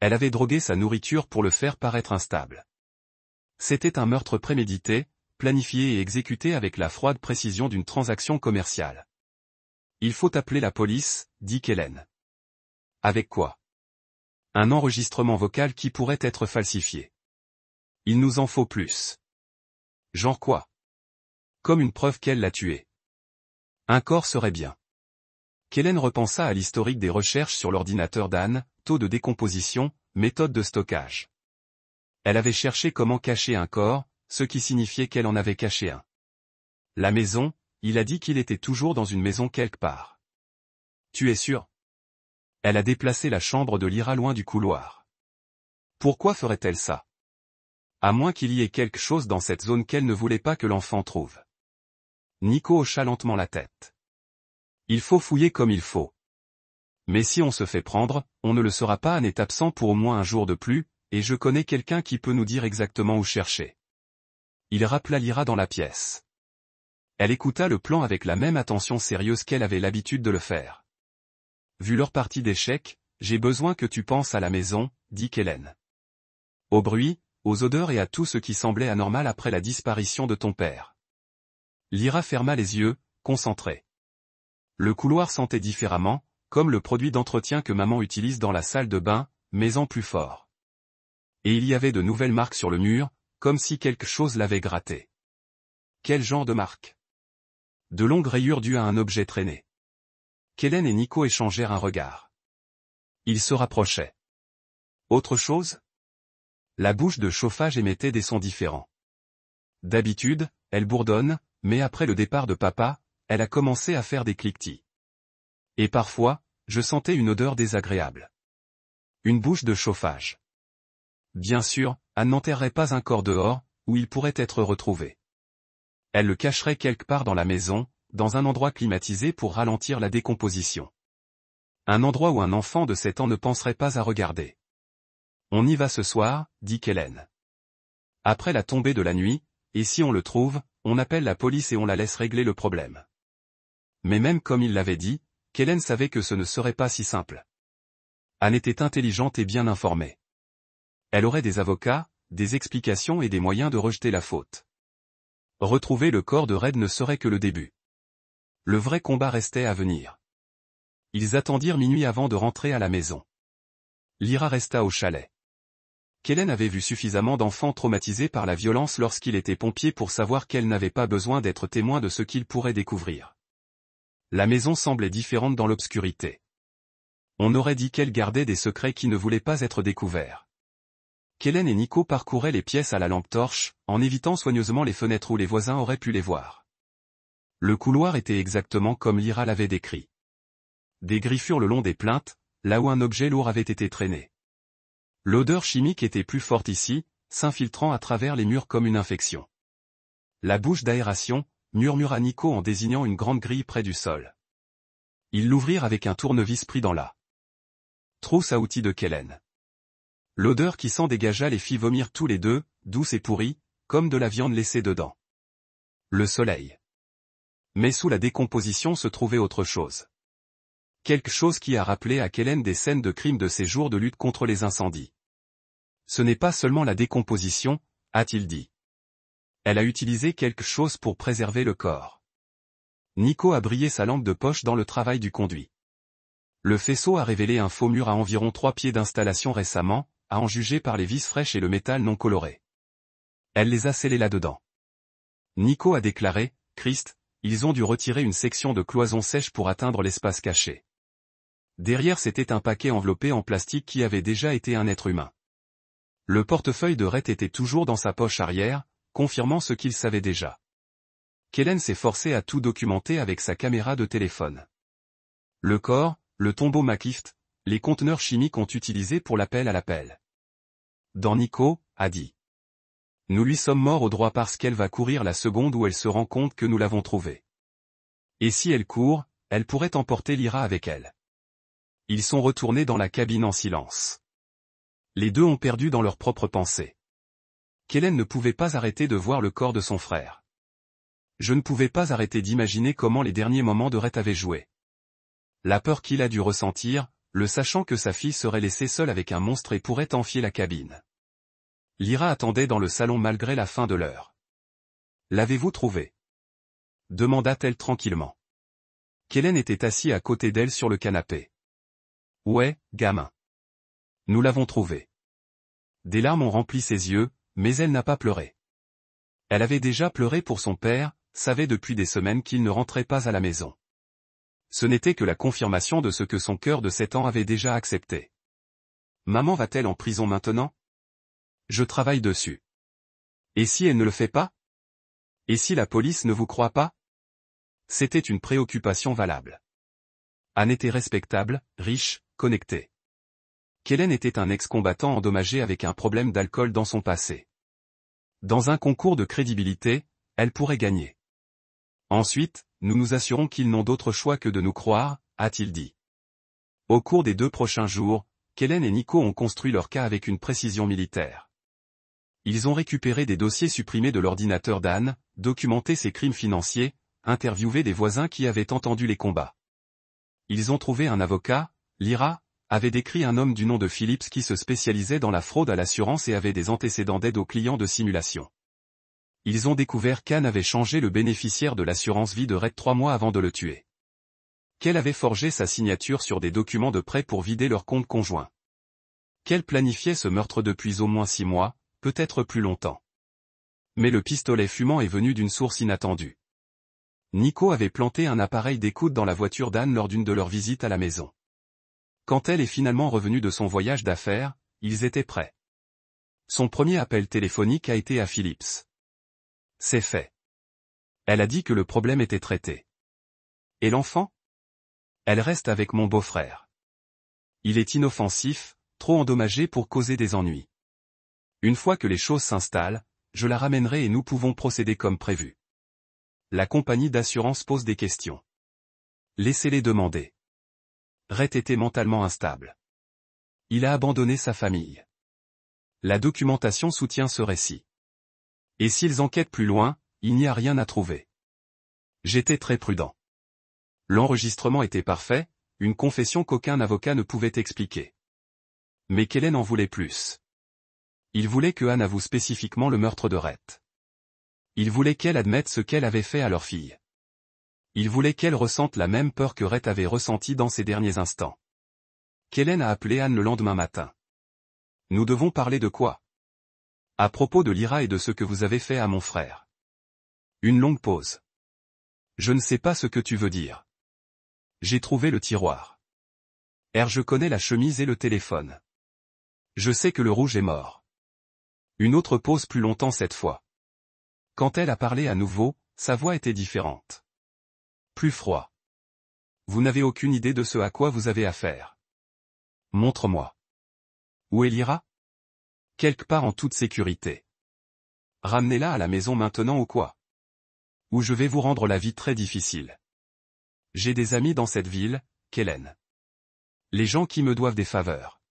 Elle avait drogué sa nourriture pour le faire paraître instable. C'était un meurtre prémédité, planifié et exécuté avec la froide précision d'une transaction commerciale. Il faut appeler la police, dit Kellen. Avec quoi? Un enregistrement vocal qui pourrait être falsifié. Il nous en faut plus. Genre quoi? Comme une preuve qu'elle l'a tué. Un corps serait bien. Kellen repensa à l'historique des recherches sur l'ordinateur d'Anne, taux de décomposition, méthode de stockage. Elle avait cherché comment cacher un corps, ce qui signifiait qu'elle en avait caché un. La maison, il a dit qu'il était toujours dans une maison quelque part. Tu es sûr? Elle a déplacé la chambre de Lyra loin du couloir. Pourquoi ferait-elle ça? À moins qu'il y ait quelque chose dans cette zone qu'elle ne voulait pas que l'enfant trouve. Nico hocha lentement la tête. Il faut fouiller comme il faut. Mais si on se fait prendre, on ne le saura pas. Anne est absent pour au moins un jour de plus, et je connais quelqu'un qui peut nous dire exactement où chercher. Il rappela Lyra dans la pièce. Elle écouta le plan avec la même attention sérieuse qu'elle avait l'habitude de le faire. Vu leur partie d'échecs, j'ai besoin que tu penses à la maison, dit Kellen. Au bruit, aux odeurs et à tout ce qui semblait anormal après la disparition de ton père. Lyra ferma les yeux, concentrée. Le couloir sentait différemment, comme le produit d'entretien que maman utilise dans la salle de bain, mais en plus fort. Et il y avait de nouvelles marques sur le mur, comme si quelque chose l'avait gratté. Quel genre de marque? De longues rayures dues à un objet traîné. Kellen et Nico échangèrent un regard. Ils se rapprochaient. Autre chose? La bouche de chauffage émettait des sons différents. D'habitude, elle bourdonne, mais après le départ de papa, elle a commencé à faire des cliquetis. Et parfois, je sentais une odeur désagréable. Une bouche de chauffage. Bien sûr, Anne n'enterrerait pas un corps dehors, où il pourrait être retrouvé. Elle le cacherait quelque part dans la maison, dans un endroit climatisé pour ralentir la décomposition. Un endroit où un enfant de 7 ans ne penserait pas à regarder. On y va ce soir, dit Kellen. Après la tombée de la nuit, et si on le trouve, on appelle la police et on la laisse régler le problème. Mais même comme il l'avait dit, Kellen savait que ce ne serait pas si simple. Anne était intelligente et bien informée. Elle aurait des avocats, des explications et des moyens de rejeter la faute. Retrouver le corps de Red ne serait que le début. Le vrai combat restait à venir. Ils attendirent minuit avant de rentrer à la maison. Lyra resta au chalet. Kellen avait vu suffisamment d'enfants traumatisés par la violence lorsqu'il était pompier pour savoir qu'elle n'avait pas besoin d'être témoin de ce qu'il pourrait découvrir. La maison semblait différente dans l'obscurité. On aurait dit qu'elle gardait des secrets qui ne voulaient pas être découverts. Kellen et Nico parcouraient les pièces à la lampe torche, en évitant soigneusement les fenêtres où les voisins auraient pu les voir. Le couloir était exactement comme Lyra l'avait décrit. Des griffures le long des plinthes, là où un objet lourd avait été traîné. L'odeur chimique était plus forte ici, s'infiltrant à travers les murs comme une infection. La bouche d'aération, murmura Nico en désignant une grande grille près du sol. Ils l'ouvrirent avec un tournevis pris dans la trousse à outils de Kellen. L'odeur qui s'en dégagea les fit vomir tous les deux, douce et pourrie, comme de la viande laissée dedans. Le soleil. Mais sous la décomposition se trouvait autre chose. Quelque chose qui a rappelé à Kellen des scènes de crimes de ses jours de lutte contre les incendies. Ce n'est pas seulement la décomposition, a-t-il dit. Elle a utilisé quelque chose pour préserver le corps. Nico a brillé sa lampe de poche dans le travail du conduit. Le faisceau a révélé un faux mur à environ 3 pieds d'installation récemment, à en juger par les vis fraîches et le métal non coloré. Elle les a scellés là-dedans. Nico a déclaré, Christ, ils ont dû retirer une section de cloison sèche pour atteindre l'espace caché. Derrière c'était un paquet enveloppé en plastique qui avait déjà été un être humain. Le portefeuille de Rhett était toujours dans sa poche arrière, confirmant ce qu'il savait déjà. Kellen s'est forcé à tout documenter avec sa caméra de téléphone. Le corps, le tombeau McLift, les conteneurs chimiques ont utilisé pour l'appel à l'appel. Dans Nico, a dit. Nous lui sommes morts au droit parce qu'elle va courir la seconde où elle se rend compte que nous l'avons trouvée. Et si elle court, elle pourrait emporter Lyra avec elle. Ils sont retournés dans la cabine en silence. Les deux ont perdu dans leurs propres pensées. Kellen ne pouvait pas arrêter de voir le corps de son frère. Je ne pouvais pas arrêter d'imaginer comment les derniers moments de Rhett avaient joué. La peur qu'il a dû ressentir, le sachant que sa fille serait laissée seule avec un monstre et pourrait enfier la cabine. Lyra attendait dans le salon malgré la fin de l'heure. L'avez-vous trouvé? Demanda-t-elle tranquillement. Kellen était assis à côté d'elle sur le canapé. Ouais, gamin. Nous l'avons trouvé. Des larmes ont rempli ses yeux, mais elle n'a pas pleuré. Elle avait déjà pleuré pour son père, savait depuis des semaines qu'il ne rentrait pas à la maison. Ce n'était que la confirmation de ce que son cœur de 7 ans avait déjà accepté. Maman va-t-elle en prison maintenant? Je travaille dessus. Et si elle ne le fait pas? Et si la police ne vous croit pas? C'était une préoccupation valable. Anne était respectable, riche, connectée. Kellen était un ex-combattant endommagé avec un problème d'alcool dans son passé. Dans un concours de crédibilité, elle pourrait gagner. Ensuite, nous nous assurons qu'ils n'ont d'autre choix que de nous croire, a-t-il dit. Au cours des 2 prochains jours, Kellen et Nico ont construit leur cas avec une précision militaire. Ils ont récupéré des dossiers supprimés de l'ordinateur d'Anne, documenté ses crimes financiers, interviewé des voisins qui avaient entendu les combats. Ils ont trouvé un avocat, Lyra, avait décrit un homme du nom de Phillips qui se spécialisait dans la fraude à l'assurance et avait des antécédents d'aide aux clients de simulation. Ils ont découvert qu'Anne avait changé le bénéficiaire de l'assurance vie de Rhett 3 mois avant de le tuer. Qu'elle avait forgé sa signature sur des documents de prêt pour vider leur compte conjoint. Qu'elle planifiait ce meurtre depuis au moins 6 mois, peut-être plus longtemps. Mais le pistolet fumant est venu d'une source inattendue. Nico avait planté un appareil d'écoute dans la voiture d'Anne lors d'une de leurs visites à la maison. Quand elle est finalement revenue de son voyage d'affaires, ils étaient prêts. Son premier appel téléphonique a été à Phillips. C'est fait. Elle a dit que le problème était traité. Et l'enfant? Elle reste avec mon beau-frère. Il est inoffensif, trop endommagé pour causer des ennuis. Une fois que les choses s'installent, je la ramènerai et nous pouvons procéder comme prévu. la compagnie d'assurance pose des questions. Laissez-les demander. Rhett était mentalement instable. Il a abandonné sa famille. La documentation soutient ce récit. Et s'ils enquêtent plus loin, il n'y a rien à trouver. J'étais très prudent. L'enregistrement était parfait, une confession qu'aucun avocat ne pouvait expliquer. Mais Kellen en voulait plus. Il voulait que Anne avoue spécifiquement le meurtre de Rhett. Il voulait qu'elle admette ce qu'elle avait fait à leur fille. Il voulait qu'elle ressente la même peur que Rhett avait ressentie dans ses derniers instants. Kellen a appelé Anne le lendemain matin. Nous devons parler de quoi? À propos de Lyra et de ce que vous avez fait à mon frère. Une longue pause. Je ne sais pas ce que tu veux dire. J'ai trouvé le tiroir. Je connais la chemise et le téléphone. Je sais que le rouge est mort. Une autre pause plus longtemps cette fois. Quand elle a parlé à nouveau, sa voix était différente. Plus froid. Vous n'avez aucune idée de ce à quoi vous avez affaire. Montre-moi. Où est Lyra? Quelque part en toute sécurité. Ramenez-la à la maison maintenant ou quoi? Ou je vais vous rendre la vie très difficile. J'ai des amis dans cette ville, Kellen. Les gens qui me doivent des faveurs.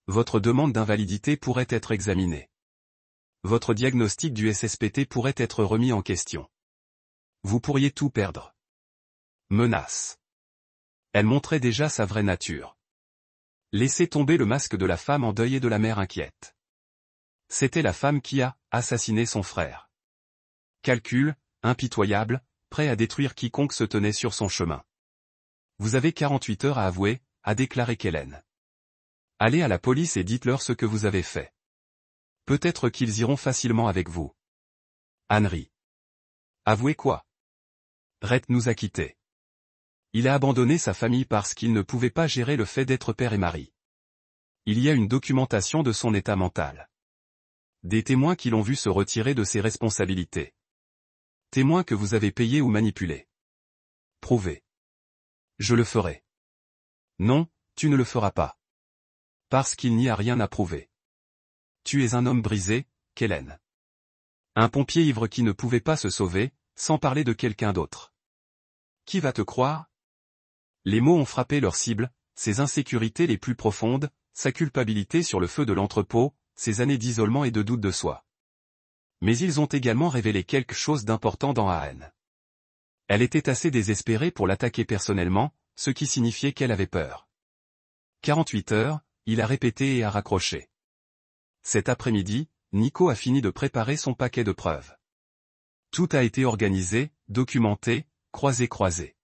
Votre demande d'invalidité pourrait être examinée. Votre diagnostic du SSPT pourrait être remis en question. Vous pourriez tout perdre. Menace. Elle montrait déjà sa vraie nature. Laissez tomber le masque de la femme en deuil et de la mère inquiète. C'était la femme qui a assassiné son frère. Calcul, impitoyable, prêt à détruire quiconque se tenait sur son chemin. Vous avez 48 heures à avouer, a déclaré Kellen. Allez à la police et dites-leur ce que vous avez fait. Peut-être qu'ils iront facilement avec vous. Anne rit. Avouez quoi? Rhett nous a quittés. Il a abandonné sa famille parce qu'il ne pouvait pas gérer le fait d'être père et mari. Il y a une documentation de son état mental. Des témoins qui l'ont vu se retirer de ses responsabilités. Témoins que vous avez payés ou manipulés. Prouvez. Je le ferai. Non, tu ne le feras pas. Parce qu'il n'y a rien à prouver. Tu es un homme brisé, Kellen. Un pompier ivre qui ne pouvait pas se sauver, sans parler de quelqu'un d'autre. Qui va te croire? Les mots ont frappé leur cible, ses insécurités les plus profondes, sa culpabilité sur le feu de l'entrepôt, ses années d'isolement et de doute de soi. Mais ils ont également révélé quelque chose d'important dans Anne. Elle était assez désespérée pour l'attaquer personnellement, ce qui signifiait qu'elle avait peur. 48 heures, il a répété et a raccroché. Cet après-midi, Nico a fini de préparer son paquet de preuves. Tout a été organisé, documenté, croisé.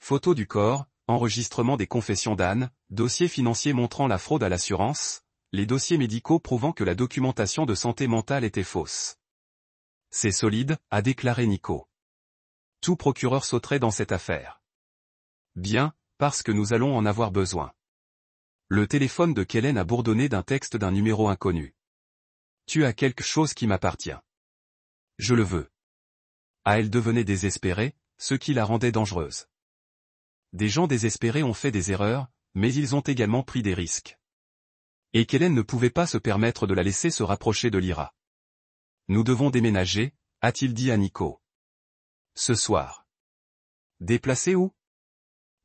Photos du corps, enregistrement des confessions d'Anne, dossiers financiers montrant la fraude à l'assurance, les dossiers médicaux prouvant que la documentation de santé mentale était fausse. C'est solide, a déclaré Nico. Tout procureur sauterait dans cette affaire. Bien, parce que nous allons en avoir besoin. Le téléphone de Kellen a bourdonné d'un texte d'un numéro inconnu. Tu as quelque chose qui m'appartient. Je le veux. Elle devenait désespérée, ce qui la rendait dangereuse. Des gens désespérés ont fait des erreurs, mais ils ont également pris des risques. Et Kellen ne pouvait pas se permettre de la laisser se rapprocher de Lyra. Nous devons déménager, a-t-il dit à Nico. Ce soir. Déplacer où?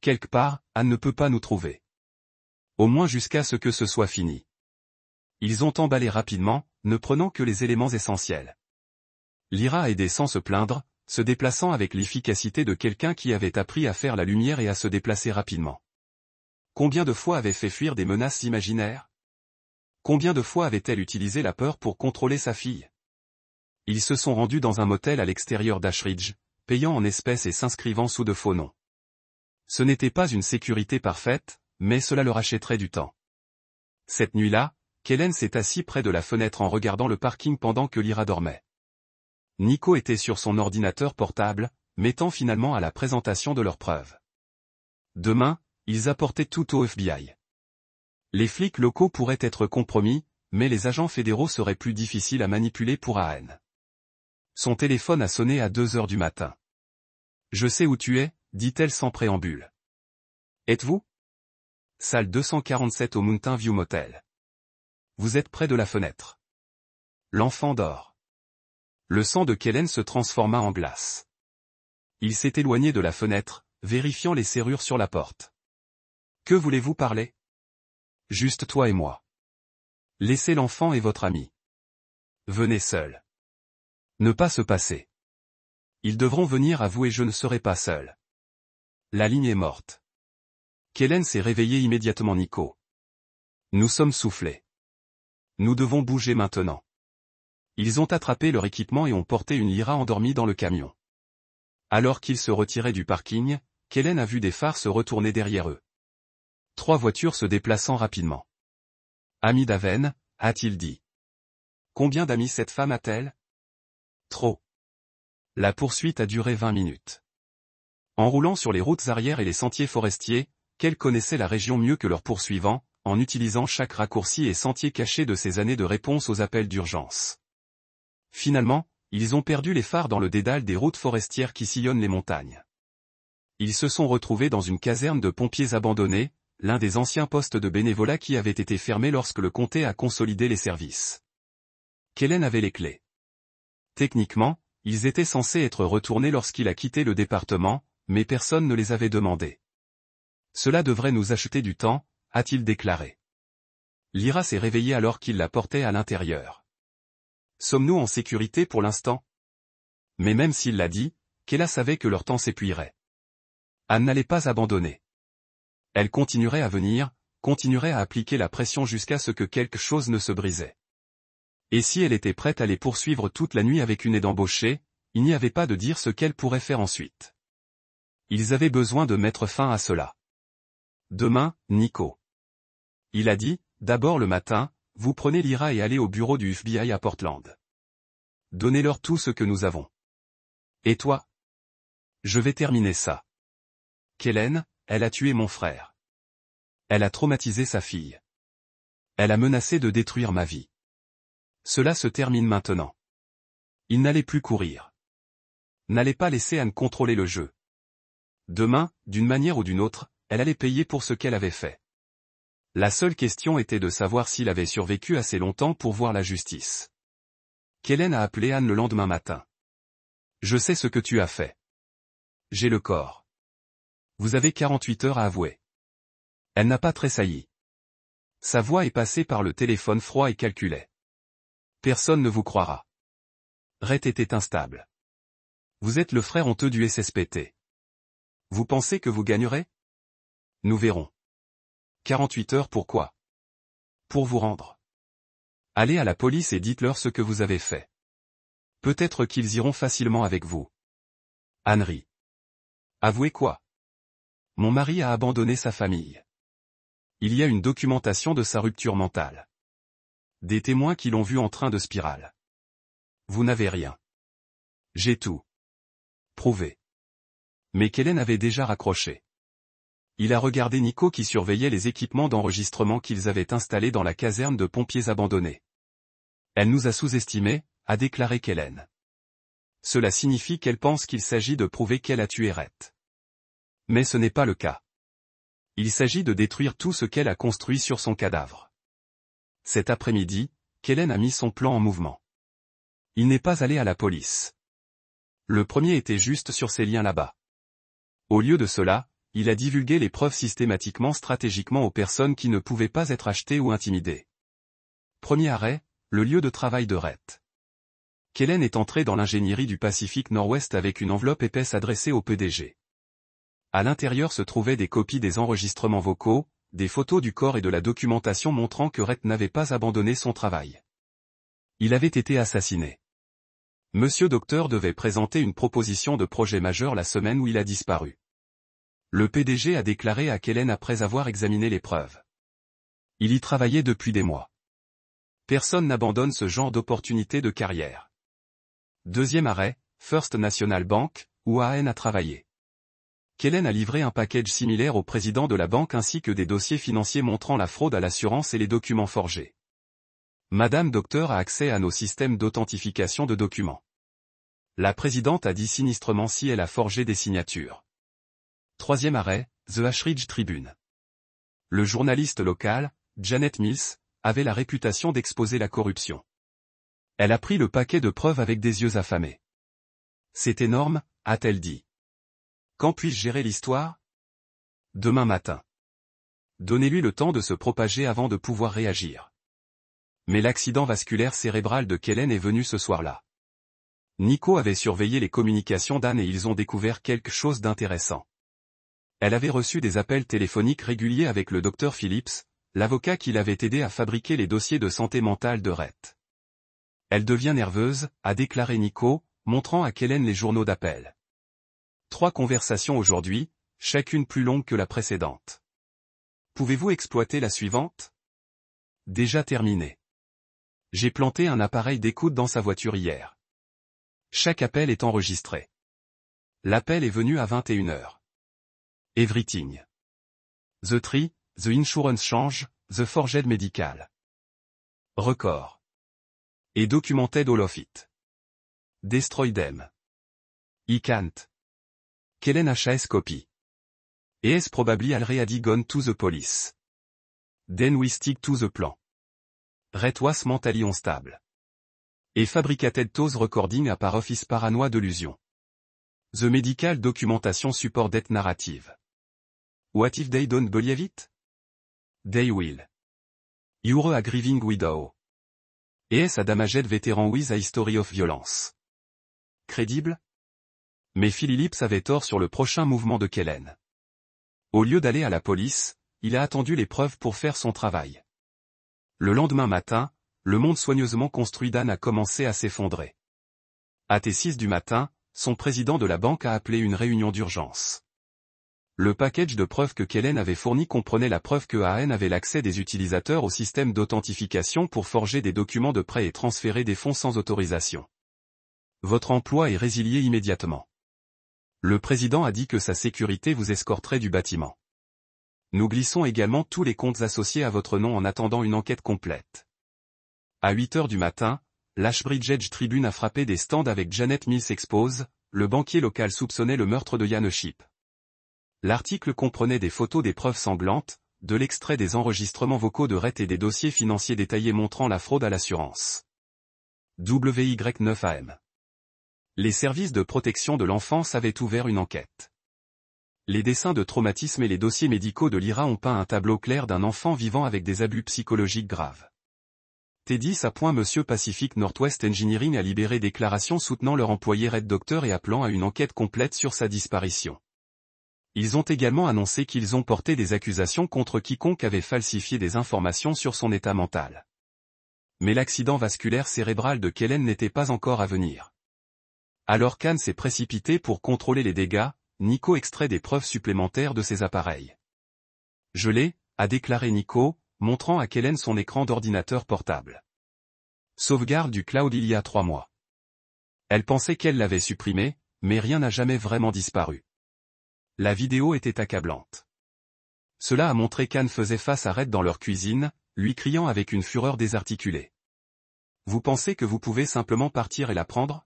Quelque part, Anne ne peut pas nous trouver. Au moins jusqu'à ce que ce soit fini. Ils ont emballé rapidement, ne prenant que les éléments essentiels. Lyra a aidé sans se plaindre, se déplaçant avec l'efficacité de quelqu'un qui avait appris à faire la lumière et à se déplacer rapidement. Combien de fois avait fait fuir des menaces imaginaires? Combien de fois avait-elle utilisé la peur pour contrôler sa fille? Ils se sont rendus dans un motel à l'extérieur d'Ashridge, payant en espèces et s'inscrivant sous de faux noms. Ce n'était pas une sécurité parfaite, mais cela leur achèterait du temps. Cette nuit-là, Kellen s'est assis près de la fenêtre en regardant le parking pendant que Lyra dormait. Nico était sur son ordinateur portable, mettant finalement à la présentation de leurs preuves. Demain, ils apportaient tout au FBI. Les flics locaux pourraient être compromis, mais les agents fédéraux seraient plus difficiles à manipuler pour Anne. Son téléphone a sonné à 2 heures du matin. Je sais où tu es, dit-elle sans préambule. Êtes-vous? Salle 247 au Mountain View Motel. Vous êtes près de la fenêtre. L'enfant dort. Le sang de Kellen se transforma en glace. Il s'est éloigné de la fenêtre, vérifiant les serrures sur la porte. Que voulez-vous parler? Juste toi et moi. Laissez l'enfant et votre ami. Venez seul. Ne pas se passer. Ils devront venir à vous et je ne serai pas seul. La ligne est morte. Kellen s'est réveillé immédiatement. Nico. Nous sommes soufflés. Nous devons bouger maintenant. Ils ont attrapé leur équipement et ont porté une Lyra endormie dans le camion. Alors qu'ils se retiraient du parking, Kellen a vu des phares se retourner derrière eux. 3 voitures se déplaçant rapidement. Ami d'Aven, a-t-il dit. Combien d'amis cette femme a-t-elle? Trop. La poursuite a duré 20 minutes. En roulant sur les routes arrières et les sentiers forestiers, qu'elles connaissaient la région mieux que leurs poursuivants, en utilisant chaque raccourci et sentier caché de ces années de réponse aux appels d'urgence. Finalement, ils ont perdu les phares dans le dédale des routes forestières qui sillonnent les montagnes. Ils se sont retrouvés dans une caserne de pompiers abandonnée, l'un des anciens postes de bénévolat qui avait été fermé lorsque le comté a consolidé les services. Kellen avait les clés. Techniquement, ils étaient censés être retournés lorsqu'il a quitté le département, mais personne ne les avait demandés. Cela devrait nous acheter du temps, a-t-il déclaré. Lyra s'est réveillée alors qu'il la portait à l'intérieur. Sommes-nous en sécurité pour l'instant? Mais même s'il l'a dit, Kella savait que leur temps s'épuirait. Anne n'allait pas abandonner. Elle continuerait à venir, continuerait à appliquer la pression jusqu'à ce que quelque chose ne se brisait. Et si elle était prête à les poursuivre toute la nuit avec une aide embauchée, il n'y avait pas de dire ce qu'elle pourrait faire ensuite. Ils avaient besoin de mettre fin à cela. Demain, Nico. Il a dit, d'abord le matin, vous prenez Lyra et allez au bureau du FBI à Portland. Donnez-leur tout ce que nous avons. Et toi? Je vais terminer ça. Kellen, elle a tué mon frère. Elle a traumatisé sa fille. Elle a menacé de détruire ma vie. Cela se termine maintenant. Il n'allait plus courir. N'allait pas laisser Anne contrôler le jeu. Demain, d'une manière ou d'une autre, elle allait payer pour ce qu'elle avait fait. La seule question était de savoir s'il avait survécu assez longtemps pour voir la justice. Kellen a appelé Anne le lendemain matin. Je sais ce que tu as fait. J'ai le corps. Vous avez 48 heures à avouer. Elle n'a pas tressailli. Sa voix est passée par le téléphone froid et calculait. Personne ne vous croira. Rhett était instable. Vous êtes le frère honteux du SSPT. Vous pensez que vous gagnerez? Nous verrons. 48 heures pourquoi? Pour vous rendre. Allez à la police et dites-leur ce que vous avez fait. Peut-être qu'ils iront facilement avec vous. Anne rit. Avouez quoi? Mon mari a abandonné sa famille. Il y a une documentation de sa rupture mentale. Des témoins qui l'ont vu en train de spirale. Vous n'avez rien. J'ai tout. Prouvé. Mais Kellen avait déjà raccroché. Il a regardé Nico qui surveillait les équipements d'enregistrement qu'ils avaient installés dans la caserne de pompiers abandonnés. Elle nous a sous-estimés, a déclaré Kellen. Cela signifie qu'elle pense qu'il s'agit de prouver qu'elle a tué Rhett. Mais ce n'est pas le cas. Il s'agit de détruire tout ce qu'elle a construit sur son cadavre. Cet après-midi, Kellen a mis son plan en mouvement. Il n'est pas allé à la police. Le premier était juste sur ces liens là-bas. Au lieu de cela, il a divulgué les preuves systématiquement stratégiquement aux personnes qui ne pouvaient pas être achetées ou intimidées. Premier arrêt, le lieu de travail de Rhett. Kellen est entré dans l'ingénierie du Pacifique Nord-Ouest avec une enveloppe épaisse adressée au PDG. À l'intérieur se trouvaient des copies des enregistrements vocaux, des photos du corps et de la documentation montrant que Rhett n'avait pas abandonné son travail. Il avait été assassiné. Monsieur Docteur devait présenter une proposition de projet majeur la semaine où il a disparu. Le PDG a déclaré à Kellen après avoir examiné les preuves. Il y travaillait depuis des mois. Personne n'abandonne ce genre d'opportunité de carrière. Deuxième arrêt, First National Bank, où AN a travaillé. Kellen a livré un package similaire au président de la banque ainsi que des dossiers financiers montrant la fraude à l'assurance et les documents forgés. Madame Docteur a accès à nos systèmes d'authentification de documents. La présidente a dit sinistrement si elle a forgé des signatures. Troisième arrêt, The Ashridge Tribune. Le journaliste local, Janet Mills, avait la réputation d'exposer la corruption. Elle a pris le paquet de preuves avec des yeux affamés. C'est énorme, a-t-elle dit. Quand puis-je gérer l'histoire? Demain matin. Donnez-lui le temps de se propager avant de pouvoir réagir. Mais l'accident vasculaire cérébral de Kellen est venu ce soir-là. Nico avait surveillé les communications d'Anne et ils ont découvert quelque chose d'intéressant. Elle avait reçu des appels téléphoniques réguliers avec le Dr Phillips, l'avocat qui l'avait aidé à fabriquer les dossiers de santé mentale de Rhett. Elle devient nerveuse, a déclaré Nico, montrant à Kellen les journaux d'appel. 3 conversations aujourd'hui, chacune plus longue que la précédente. Pouvez-vous exploiter la suivante? Déjà terminé. J'ai planté un appareil d'écoute dans sa voiture hier. Chaque appel est enregistré. L'appel est venu à 21h. Everything. The Tree, The Insurance Change, The Forged Medical. Record. Et documented all of it. Destroy them. I can't. Kellen HAS copy. Et is probably already gone to the police. Then we stick to the plan. Rhett was mentally unstable. Et fabricated those recording a par office paranoia delusion. The medical documentation support that narrative. What if they don't believe it? They will. You're a grieving widow. Et est a damaged veteran with a history of violence. Crédible? Mais Phillips avait tort sur le prochain mouvement de Kellen. Au lieu d'aller à la police, il a attendu les preuves pour faire son travail. Le lendemain matin, le monde soigneusement construit d'Anne a commencé à s'effondrer. À T6 du matin, son président de la banque a appelé une réunion d'urgence. Le package de preuves que Kellen avait fourni comprenait la preuve que AN avait l'accès des utilisateurs au système d'authentification pour forger des documents de prêt et transférer des fonds sans autorisation. Votre emploi est résilié immédiatement. Le président a dit que sa sécurité vous escorterait du bâtiment. Nous glissons également tous les comptes associés à votre nom en attendant une enquête complète. À 8h du matin, l'Ashbridge Edge Tribune a frappé des stands avec Janet Mills Expose, le banquier local soupçonnait le meurtre de Yann Ship. L'article comprenait des photos des preuves sanglantes, de l'extrait des enregistrements vocaux de Rhett et des dossiers financiers détaillés montrant la fraude à l'assurance. WY9AM. Les services de protection de l'enfance avaient ouvert une enquête. Les dessins de traumatisme et les dossiers médicaux de l'IRA ont peint un tableau clair d'un enfant vivant avec des abus psychologiques graves. T10 à point Monsieur Pacific Northwest Engineering a libéré déclarations soutenant leur employé Red Doctor et appelant à une enquête complète sur sa disparition. Ils ont également annoncé qu'ils ont porté des accusations contre quiconque avait falsifié des informations sur son état mental. Mais l'accident vasculaire cérébral de Kellen n'était pas encore à venir. Alors qu'Anne s'est précipité pour contrôler les dégâts, Nico extrait des preuves supplémentaires de ses appareils. Je l'ai, a déclaré Nico, montrant à Kellen son écran d'ordinateur portable. Sauvegarde du cloud il y a 3 mois. Elle pensait qu'elle l'avait supprimé, mais rien n'a jamais vraiment disparu. La vidéo était accablante. Cela a montré qu'Anne faisait face à Rhett dans leur cuisine, lui criant avec une fureur désarticulée. Vous pensez que vous pouvez simplement partir et la prendre?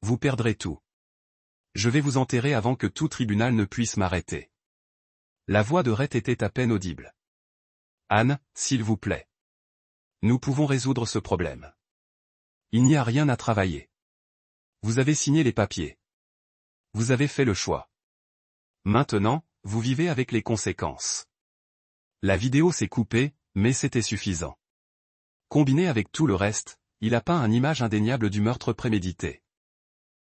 Vous perdrez tout. Je vais vous enterrer avant que tout tribunal ne puisse m'arrêter. La voix de Rhett était à peine audible. Anne, s'il vous plaît. Nous pouvons résoudre ce problème. Il n'y a rien à travailler. Vous avez signé les papiers. Vous avez fait le choix. Maintenant, vous vivez avec les conséquences. La vidéo s'est coupée, mais c'était suffisant. Combiné avec tout le reste, il a peint une image indéniable du meurtre prémédité.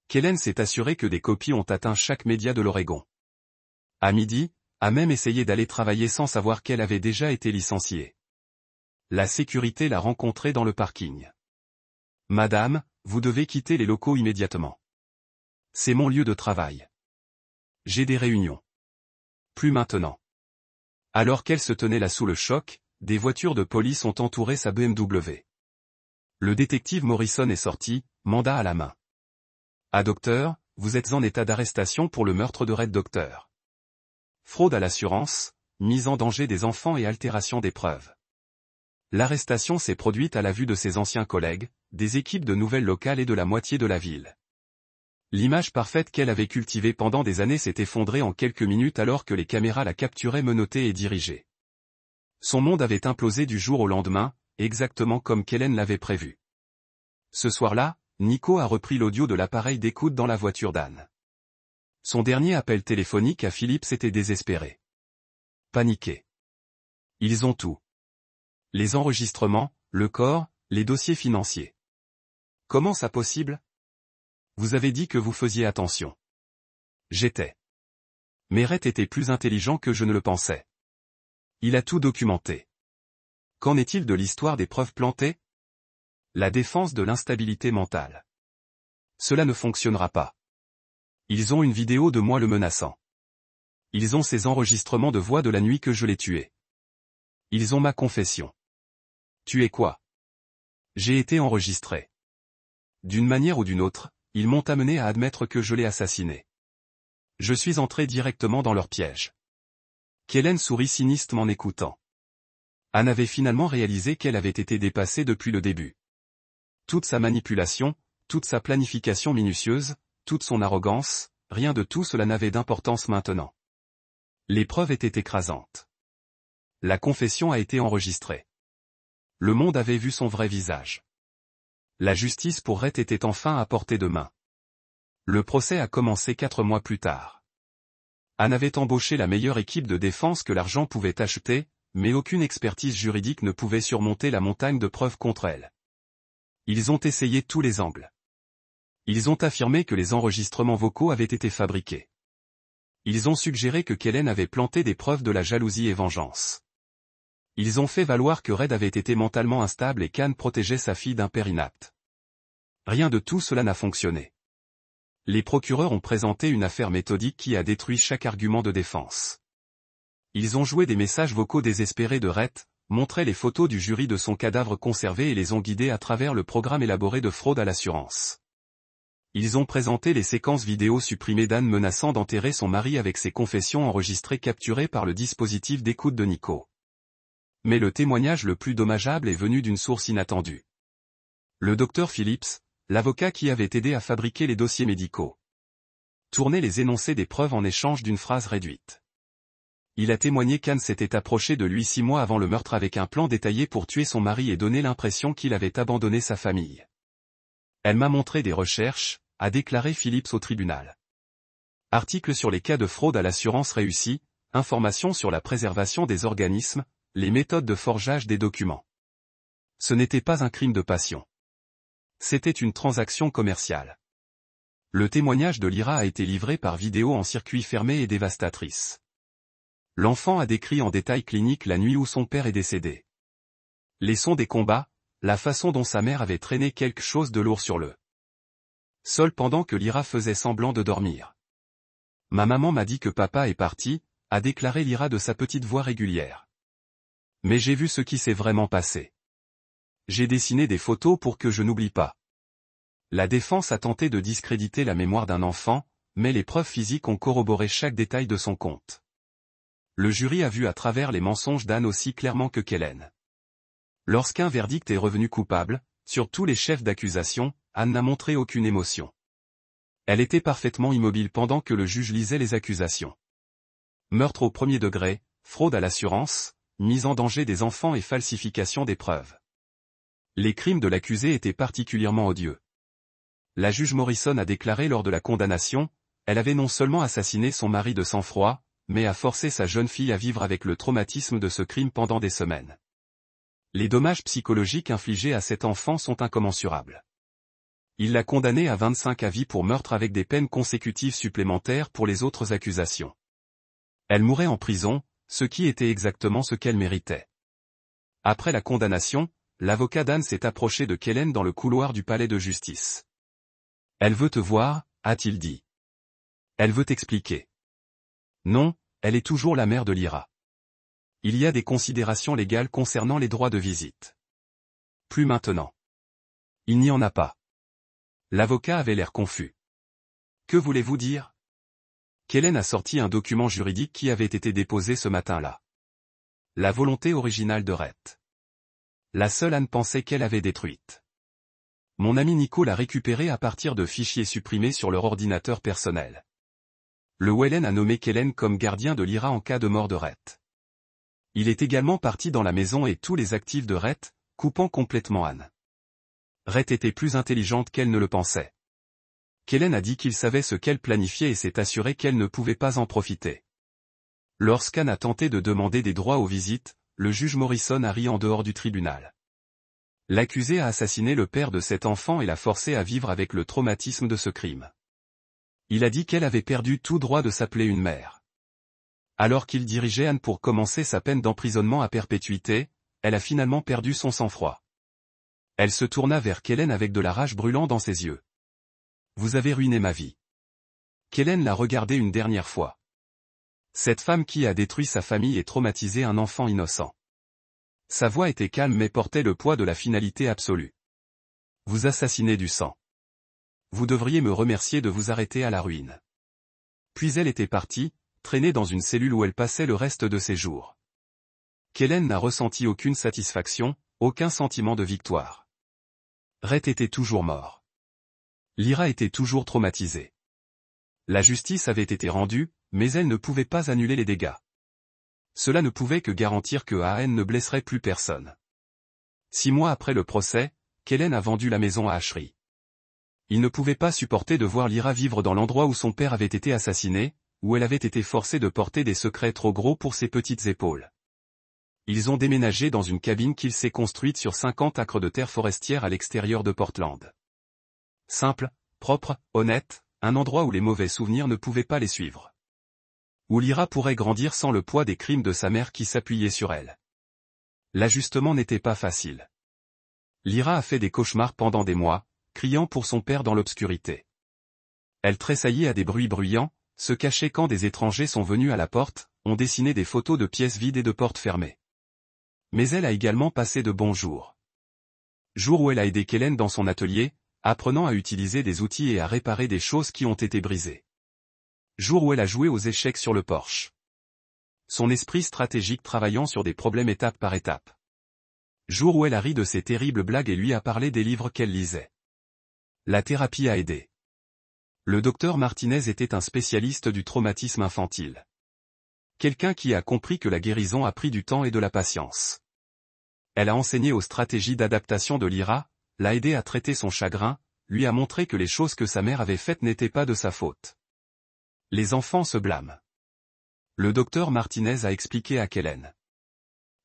Kellen s'est assuré que des copies ont atteint chaque média de l'Oregon. À midi, a même essayé d'aller travailler sans savoir qu'elle avait déjà été licenciée. La sécurité l'a rencontrée dans le parking. Madame, vous devez quitter les locaux immédiatement. C'est mon lieu de travail. J'ai des réunions. Plus maintenant. Alors qu'elle se tenait là sous le choc, des voitures de police ont entouré sa BMW. Le détective Morrison est sorti, mandat à la main. Ah docteur, vous êtes en état d'arrestation pour le meurtre de Red Doctor. Fraude à l'assurance, mise en danger des enfants et altération des preuves. L'arrestation s'est produite à la vue de ses anciens collègues, des équipes de nouvelles locales et de la moitié de la ville. L'image parfaite qu'elle avait cultivée pendant des années s'est effondrée en quelques minutes alors que les caméras la capturaient menottée et dirigée. Son monde avait implosé du jour au lendemain, exactement comme Kellen l'avait prévu. Ce soir-là, Nico a repris l'audio de l'appareil d'écoute dans la voiture d'Anne. Son dernier appel téléphonique à Philips était désespéré. Paniqué. Ils ont tout. Les enregistrements, le corps, les dossiers financiers. Comment ça possible? Vous avez dit que vous faisiez attention. J'étais. Mais Rhett était plus intelligent que je ne le pensais. Il a tout documenté. Qu'en est-il de l'histoire des preuves plantées? La défense de l'instabilité mentale. Cela ne fonctionnera pas. Ils ont une vidéo de moi le menaçant. Ils ont ces enregistrements de voix de la nuit que je l'ai tué. Ils ont ma confession. Tué quoi? J'ai été enregistré. D'une manière ou d'une autre, ils m'ont amené à admettre que je l'ai assassiné. Je suis entré directement dans leur piège. Kellen sourit sinistre en écoutant. Anne avait finalement réalisé qu'elle avait été dépassée depuis le début. Toute sa manipulation, toute sa planification minutieuse, toute son arrogance, rien de tout cela n'avait d'importance maintenant. Les preuves étaient écrasantes. La confession a été enregistrée. Le monde avait vu son vrai visage. La justice pour Rhett était enfin à portée de main. Le procès a commencé 4 mois plus tard. Anne avait embauché la meilleure équipe de défense que l'argent pouvait acheter, mais aucune expertise juridique ne pouvait surmonter la montagne de preuves contre elle. Ils ont essayé tous les angles. Ils ont affirmé que les enregistrements vocaux avaient été fabriqués. Ils ont suggéré que Kellen avait planté des preuves de la jalousie et vengeance. Ils ont fait valoir que Red avait été mentalement instable et qu'Anne protégeait sa fille d'un père inapte. Rien de tout cela n'a fonctionné. Les procureurs ont présenté une affaire méthodique qui a détruit chaque argument de défense. Ils ont joué des messages vocaux désespérés de Red, montré les photos du jury de son cadavre conservé et les ont guidés à travers le programme élaboré de fraude à l'assurance. Ils ont présenté les séquences vidéo supprimées d'Anne menaçant d'enterrer son mari avec ses confessions enregistrées capturées par le dispositif d'écoute de Nico. Mais le témoignage le plus dommageable est venu d'une source inattendue. Le docteur Phillips, l'avocat qui avait aidé à fabriquer les dossiers médicaux. Tournait les énoncés des preuves en échange d'une phrase réduite. Il a témoigné qu'Anne s'était approchée de lui 6 mois avant le meurtre avec un plan détaillé pour tuer son mari et donner l'impression qu'il avait abandonné sa famille. Elle m'a montré des recherches, a déclaré Phillips au tribunal. Article sur les cas de fraude à l'assurance réussie, informations sur la préservation des organismes, les méthodes de forgeage des documents. Ce n'était pas un crime de passion. C'était une transaction commerciale. Le témoignage de Lyra a été livré par vidéo en circuit fermé et dévastatrice. L'enfant a décrit en détail clinique la nuit où son père est décédé. Les sons des combats, la façon dont sa mère avait traîné quelque chose de lourd sur le sol pendant que Lyra faisait semblant de dormir. Ma maman m'a dit que papa est parti, a déclaré Lyra de sa petite voix régulière. Mais j'ai vu ce qui s'est vraiment passé. J'ai dessiné des photos pour que je n'oublie pas. La défense a tenté de discréditer la mémoire d'un enfant, mais les preuves physiques ont corroboré chaque détail de son conte. Le jury a vu à travers les mensonges d'Anne aussi clairement que Kellen. Lorsqu'un verdict est revenu coupable, sur tous les chefs d'accusation, Anne n'a montré aucune émotion. Elle était parfaitement immobile pendant que le juge lisait les accusations. Meurtre au premier degré, fraude à l'assurance, mise en danger des enfants et falsification des preuves. Les crimes de l'accusé étaient particulièrement odieux. La juge Morrison a déclaré lors de la condamnation, elle avait non seulement assassiné son mari de sang-froid, mais a forcé sa jeune fille à vivre avec le traumatisme de ce crime pendant des semaines. Les dommages psychologiques infligés à cet enfant sont incommensurables. Il l'a condamné à 25 à vie pour meurtre avec des peines consécutives supplémentaires pour les autres accusations. Elle mourait en prison, ce qui était exactement ce qu'elle méritait. Après la condamnation, l'avocat d'Anne s'est approché de Kellen dans le couloir du palais de justice. Elle veut te voir, a-t-il dit. Elle veut t'expliquer. Non, elle est toujours la mère de Lyra. Il y a des considérations légales concernant les droits de visite. Plus maintenant. Il n'y en a pas. L'avocat avait l'air confus. Que voulez-vous dire? Kellen a sorti un document juridique qui avait été déposé ce matin-là. La volonté originale de Rhett. La seule Anne pensait qu'elle avait détruite. Mon ami Nico l'a récupéré à partir de fichiers supprimés sur leur ordinateur personnel. Le Wellen a nommé Kellen comme gardien de Lyra en cas de mort de Rhett. Il est également parti dans la maison et tous les actifs de Rhett, coupant complètement Anne. Rhett était plus intelligente qu'elle ne le pensait. Kellen a dit qu'il savait ce qu'elle planifiait et s'est assuré qu'elle ne pouvait pas en profiter. Lorsqu'Anne a tenté de demander des droits aux visites, le juge Morrison a ri en dehors du tribunal. L'accusé a assassiné le père de cet enfant et l'a forcé à vivre avec le traumatisme de ce crime. Il a dit qu'elle avait perdu tout droit de s'appeler une mère. Alors qu'il dirigeait Anne pour commencer sa peine d'emprisonnement à perpétuité, elle a finalement perdu son sang-froid. Elle se tourna vers Kellen avec de la rage brûlant dans ses yeux. « Vous avez ruiné ma vie. » Kellen l'a regardée une dernière fois. Cette femme qui a détruit sa famille et traumatisé un enfant innocent. Sa voix était calme mais portait le poids de la finalité absolue. « Vous assassinez du sang. Vous devriez me remercier de vous arrêter à la ruine. » Puis elle était partie, traînée dans une cellule où elle passait le reste de ses jours. Kellen n'a ressenti aucune satisfaction, aucun sentiment de victoire. Rhett était toujours mort. Lyra était toujours traumatisée. La justice avait été rendue, mais elle ne pouvait pas annuler les dégâts. Cela ne pouvait que garantir que Anne ne blesserait plus personne. 6 mois après le procès, Kellen a vendu la maison à Ashley. Il ne pouvait pas supporter de voir Lyra vivre dans l'endroit où son père avait été assassiné, où elle avait été forcée de porter des secrets trop gros pour ses petites épaules. Ils ont déménagé dans une cabine qu'il s'est construite sur 50 acres de terre forestière à l'extérieur de Portland. Simple, propre, honnête, un endroit où les mauvais souvenirs ne pouvaient pas les suivre. Où Lyra pourrait grandir sans le poids des crimes de sa mère qui s'appuyait sur elle. L'ajustement n'était pas facile. Lyra a fait des cauchemars pendant des mois, criant pour son père dans l'obscurité. Elle tressaillait à des bruits bruyants, se cachait quand des étrangers sont venus à la porte, ont dessiné des photos de pièces vides et de portes fermées. Mais elle a également passé de bons jours. Jours où elle a aidé Kellen dans son atelier, apprenant à utiliser des outils et à réparer des choses qui ont été brisées. Jour où elle a joué aux échecs sur le porche. Son esprit stratégique travaillant sur des problèmes étape par étape. Jour où elle a ri de ses terribles blagues et lui a parlé des livres qu'elle lisait. La thérapie a aidé. Le docteur Martinez était un spécialiste du traumatisme infantile. Quelqu'un qui a compris que la guérison a pris du temps et de la patience. Elle a enseigné aux stratégies d'adaptation de Lyra, l'a aidé à traiter son chagrin, lui a montré que les choses que sa mère avait faites n'étaient pas de sa faute. Les enfants se blâment. Le docteur Martinez a expliqué à Kellen.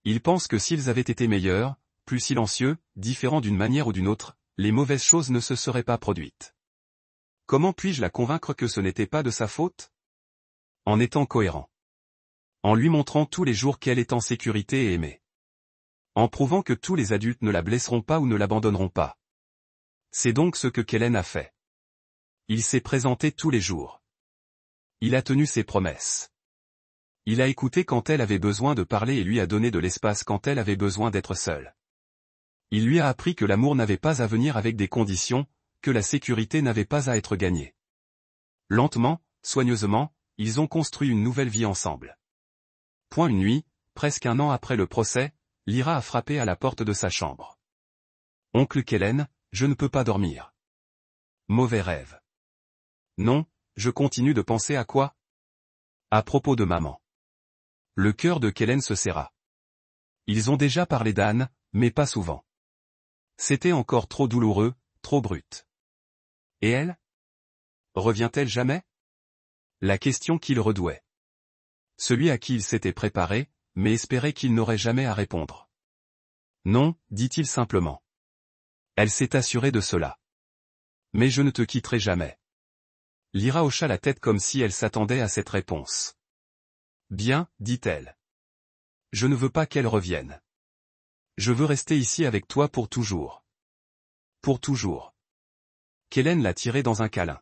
Il pense que s'ils avaient été meilleurs, plus silencieux, différents d'une manière ou d'une autre, les mauvaises choses ne se seraient pas produites. Comment puis-je la convaincre que ce n'était pas de sa faute? En étant cohérent. En lui montrant tous les jours qu'elle est en sécurité et aimée. En prouvant que tous les adultes ne la blesseront pas ou ne l'abandonneront pas. C'est donc ce que Kellen a fait. Il s'est présenté tous les jours. Il a tenu ses promesses. Il a écouté quand elle avait besoin de parler et lui a donné de l'espace quand elle avait besoin d'être seule. Il lui a appris que l'amour n'avait pas à venir avec des conditions, que la sécurité n'avait pas à être gagnée. Lentement, soigneusement, ils ont construit une nouvelle vie ensemble. Point une nuit, presque un an après le procès, Lyra a frappé à la porte de sa chambre. « Oncle Kellen, je ne peux pas dormir. » Mauvais rêve. « Non, je continue de penser à quoi ? » À propos de maman. Le cœur de Kellen se serra. Ils ont déjà parlé d'Anne, mais pas souvent. C'était encore trop douloureux, trop brut. Et elle ? Revient-elle jamais ? La question qu'il redouait. Celui à qui il s'était préparé, mais espérait qu'il n'aurait jamais à répondre. Non, dit-il simplement. Elle s'est assurée de cela. Mais je ne te quitterai jamais. Lyra hocha la tête comme si elle s'attendait à cette réponse. Bien, dit-elle. Je ne veux pas qu'elle revienne. Je veux rester ici avec toi pour toujours. Pour toujours. Kellen l'a tirée dans un câlin.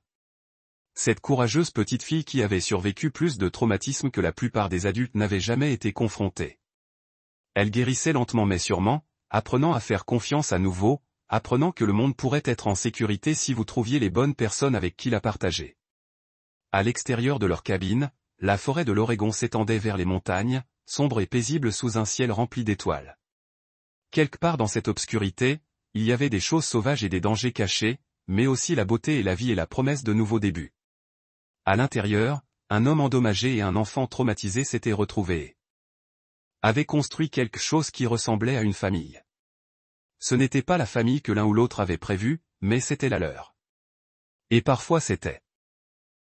Cette courageuse petite fille qui avait survécu plus de traumatismes que la plupart des adultes n'avaient jamais été confrontés. Elle guérissait lentement mais sûrement, apprenant à faire confiance à nouveau, apprenant que le monde pourrait être en sécurité si vous trouviez les bonnes personnes avec qui la partager. À l'extérieur de leur cabine, la forêt de l'Oregon s'étendait vers les montagnes, sombre et paisible sous un ciel rempli d'étoiles. Quelque part dans cette obscurité, il y avait des choses sauvages et des dangers cachés, mais aussi la beauté et la vie et la promesse de nouveaux débuts. À l'intérieur, un homme endommagé et un enfant traumatisé s'étaient retrouvés. Avaient construit quelque chose qui ressemblait à une famille. Ce n'était pas la famille que l'un ou l'autre avait prévue, mais c'était la leur. Et parfois c'était